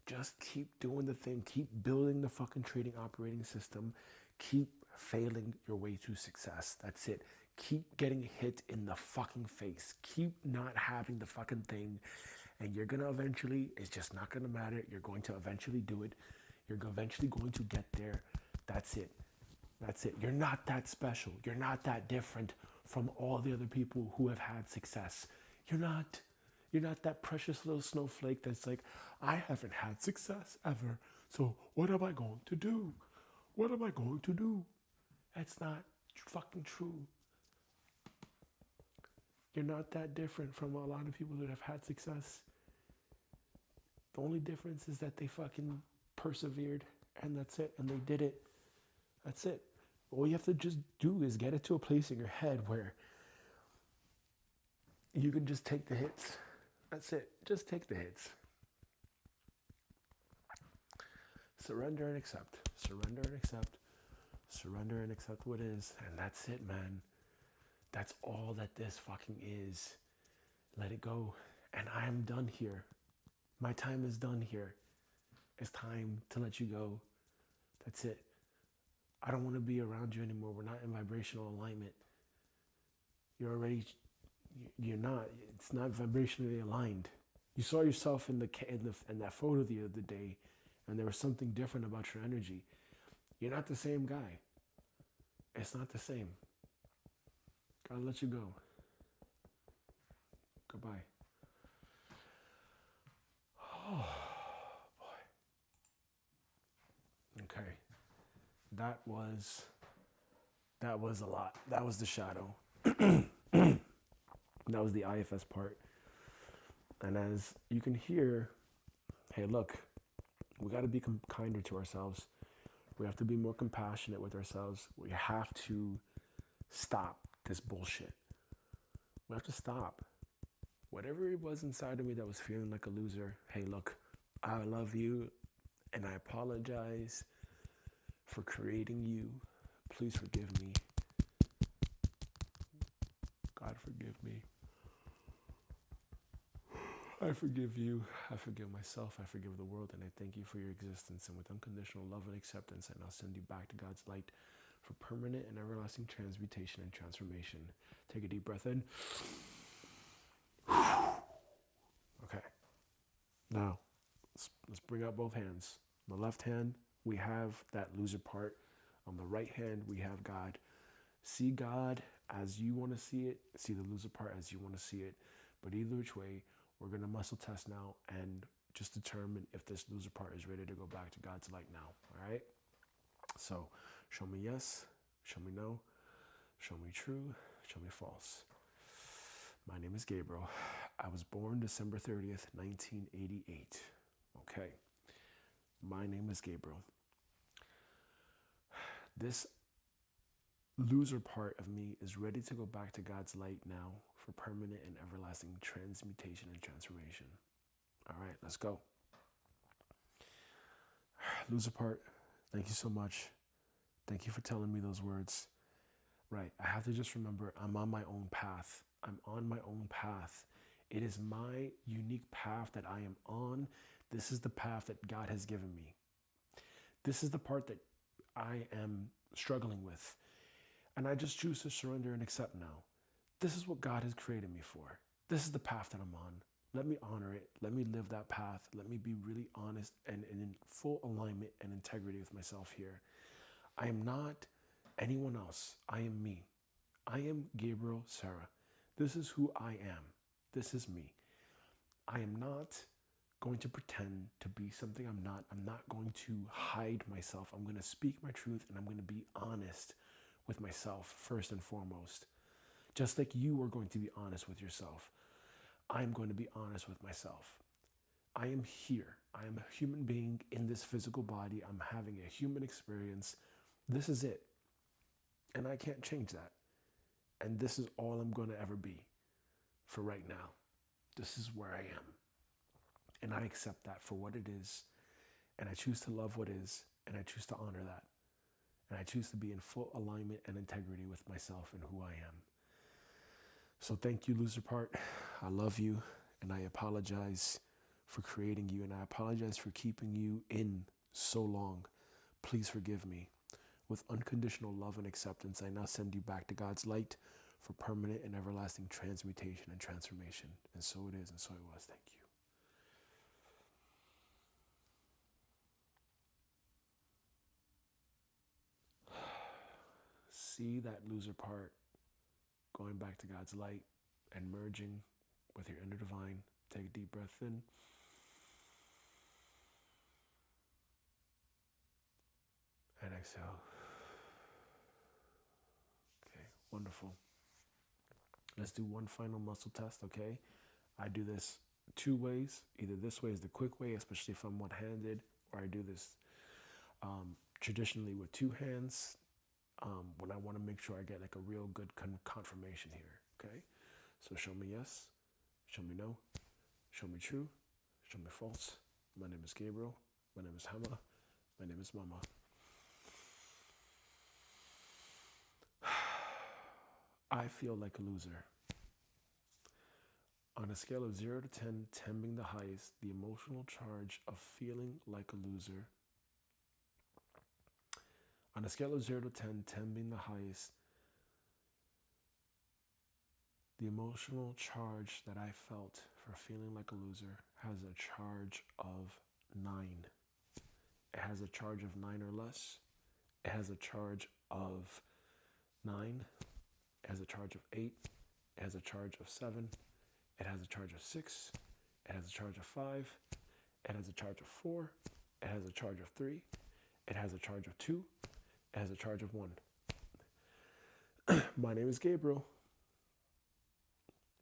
Just keep doing the thing. Keep building the fucking trading operating system. Keep failing your way to success. That's it. Keep getting hit in the fucking face. Keep not having the fucking thing. And you're going to eventually, it's just not going to matter. You're going to eventually do it. You're eventually going to get there. That's it. That's it. You're not that special. You're not that different from all the other people who have had success. You're not. You're not that precious little snowflake that's like, I haven't had success ever. So what am I going to do? What am I going to do? That's not fucking true. You're not that different from a lot of people that have had success. The only difference is that they fucking persevered and that's it. And they did it. That's it. All you have to just do is get it to a place in your head where you can just take the hits. That's it. Just take the hits. Surrender and accept. Surrender and accept. Surrender and accept what is. And that's it, man. That's all that this fucking is. Let it go. And I am done here. My time is done here. It's time to let you go. That's it. I don't want to be around you anymore. We're not in vibrational alignment. You're not. It's not vibrationally aligned. You saw yourself in that photo the other day, and there was something different about your energy. You're not the same guy. It's not the same. Gotta let you go. Goodbye. Oh boy. Okay. That was a lot. That was the shadow. That was the IFS part. And as you can hear, hey, look, we got to be kinder to ourselves. We have to be more compassionate with ourselves. We have to stop this bullshit. We have to stop. Whatever it was inside of me that was feeling like a loser, hey, look, I love you and I apologize for creating you. Please forgive me. God, forgive me. I forgive you. I forgive myself. I forgive the world. And I thank you for your existence. And with unconditional love and acceptance, and I'll send you back to God's light for permanent and everlasting transmutation and transformation. Take a deep breath in. Okay. Now, let's bring out both hands. On the left hand, we have that loser part. On the right hand, we have God. See God as you want to see it. See the loser part as you want to see it. But either which way, we're going to muscle test now and just determine if this loser part is ready to go back to God's light now. All right? So, show me yes, show me no, show me true, show me false. My name is Gabriel. I was born December 30th, 1988. Okay. My name is Gabriel. This loser part of me is ready to go back to God's light now for permanent and everlasting transmutation and transformation. All right, let's go. Loser part, thank you so much. Thank you for telling me those words. Right, I have to just remember I'm on my own path. I'm on my own path. It is my unique path that I am on. This is the path that God has given me. This is the part that I am struggling with. And I just choose to surrender and accept now. This is what God has created me for. This is the path that I'm on. Let me honor it. Let me live that path. Let me be really honest and in full alignment and integrity with myself here. I am not anyone else. I am me. I am Gabriel Sarah. This is who I am. This is me. I am not going to pretend to be something I'm not. I'm not going to hide myself. I'm going to speak my truth and I'm going to be honest with myself first and foremost. Just like you are going to be honest with yourself, I'm going to be honest with myself. I am here. I am a human being in this physical body. I'm having a human experience. This is it. And I can't change that. And this is all I'm going to ever be for right now. This is where I am. And I accept that for what it is. And I choose to love what is. And I choose to honor that. And I choose to be in full alignment and integrity with myself and who I am. So thank you, loser part. I love you. And I apologize for creating you. And I apologize for keeping you in so long. Please forgive me. With unconditional love and acceptance, I now send you back to God's light for permanent and everlasting transmutation and transformation. And so it is, and so it was. Thank you. See that loser part going back to God's light and merging with your inner divine. Take a deep breath in. And exhale. Okay, wonderful. Let's do one final muscle test, okay? I do this 2 ways. Either this way is the quick way, especially if I'm one-handed, or I do this traditionally with 2 hands when I want to make sure I get like a real good confirmation here, okay? So show me yes, show me no, show me true, show me false. My name is Gabriel. My name is Hama. My name is Mama. I feel like a loser. On a scale of 0 to 10, 10 being the highest, the emotional charge of feeling like a loser. On a scale of 0 to 10, 10 being the highest, the emotional charge that I felt for feeling like a loser has a charge of 9. It has a charge of 9 or less. It has a charge of 9. It has a charge of 8. It has a charge of 7. It has a charge of 6. It has a charge of 5. It has a charge of 4. It has a charge of 3. It has a charge of 2. It has a charge of 1. My name is Gabriel.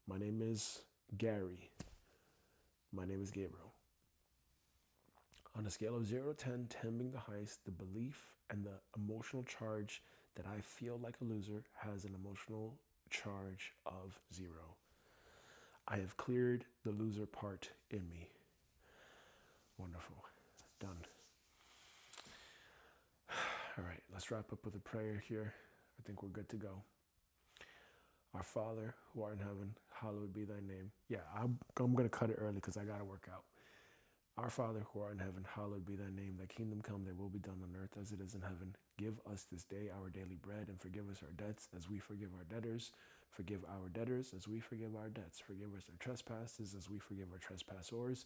My name is Gary. My name is Gabriel. On a scale of 0 to 10, 10 being the highest, the belief and the emotional charge that I feel like a loser has an emotional charge of 0. I have cleared the loser part in me. Wonderful. Done. All right, let's wrap up with a prayer here. I think we're good to go. Our Father, who art in heaven, hallowed be thy name. Yeah, I'm going to cut it early because I got to work out. Our Father, who art in heaven, hallowed be thy name. Thy kingdom come, thy will be done on earth as it is in heaven. Give us this day our daily bread, and forgive us our debts as we forgive our debtors. Forgive our debtors as we forgive our debts. Forgive us our trespasses as we forgive our trespassors.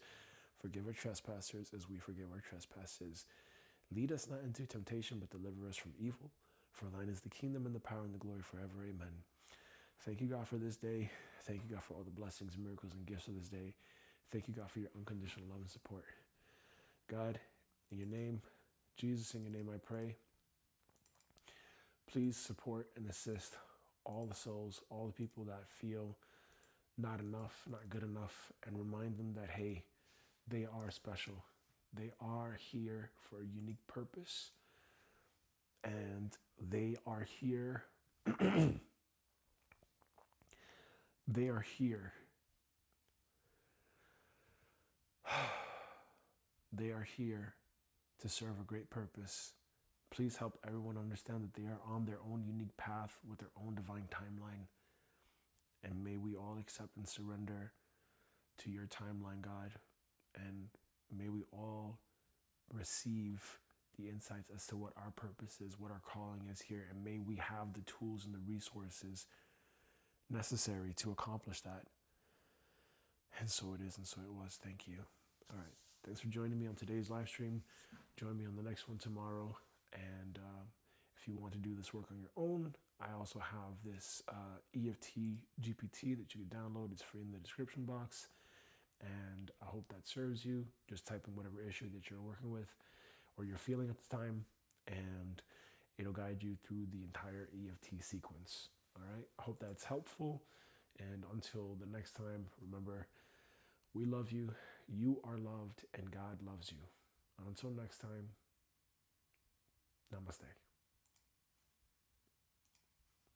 Forgive our trespassers as we forgive our trespasses. Lead us not into temptation, but deliver us from evil. For thine is the kingdom and the power and the glory forever. Amen. Thank you, God, for this day. Thank you, God, for all the blessings, miracles, and gifts of this day. Thank you, God, for your unconditional love and support. God, in your name, Jesus, in your name I pray. Please support and assist all the souls, all the people that feel not enough, not good enough, and remind them that, hey, they are special. They are here for a unique purpose, and they are here. They are here. They are here to serve a great purpose. Please help everyone understand that they are on their own unique path with their own divine timeline. And may we all accept and surrender to your timeline, God. And may we all receive the insights as to what our purpose is, what our calling is here. And may we have the tools and the resources necessary to accomplish that. And so it is, and so it was. Thank you. All right. Thanks for joining me on today's live stream. Join me on the next one tomorrow. And if you want to do this work on your own, I also have this EFT GPT that you can download. It's free in the description box. And I hope that serves you. Just type in whatever issue that you're working with or you're feeling at the time. And It'll guide you through the entire EFT sequence. All right. I hope that's helpful. And until the next time, remember, we love you, you are loved, and God loves you. Until next time, namaste.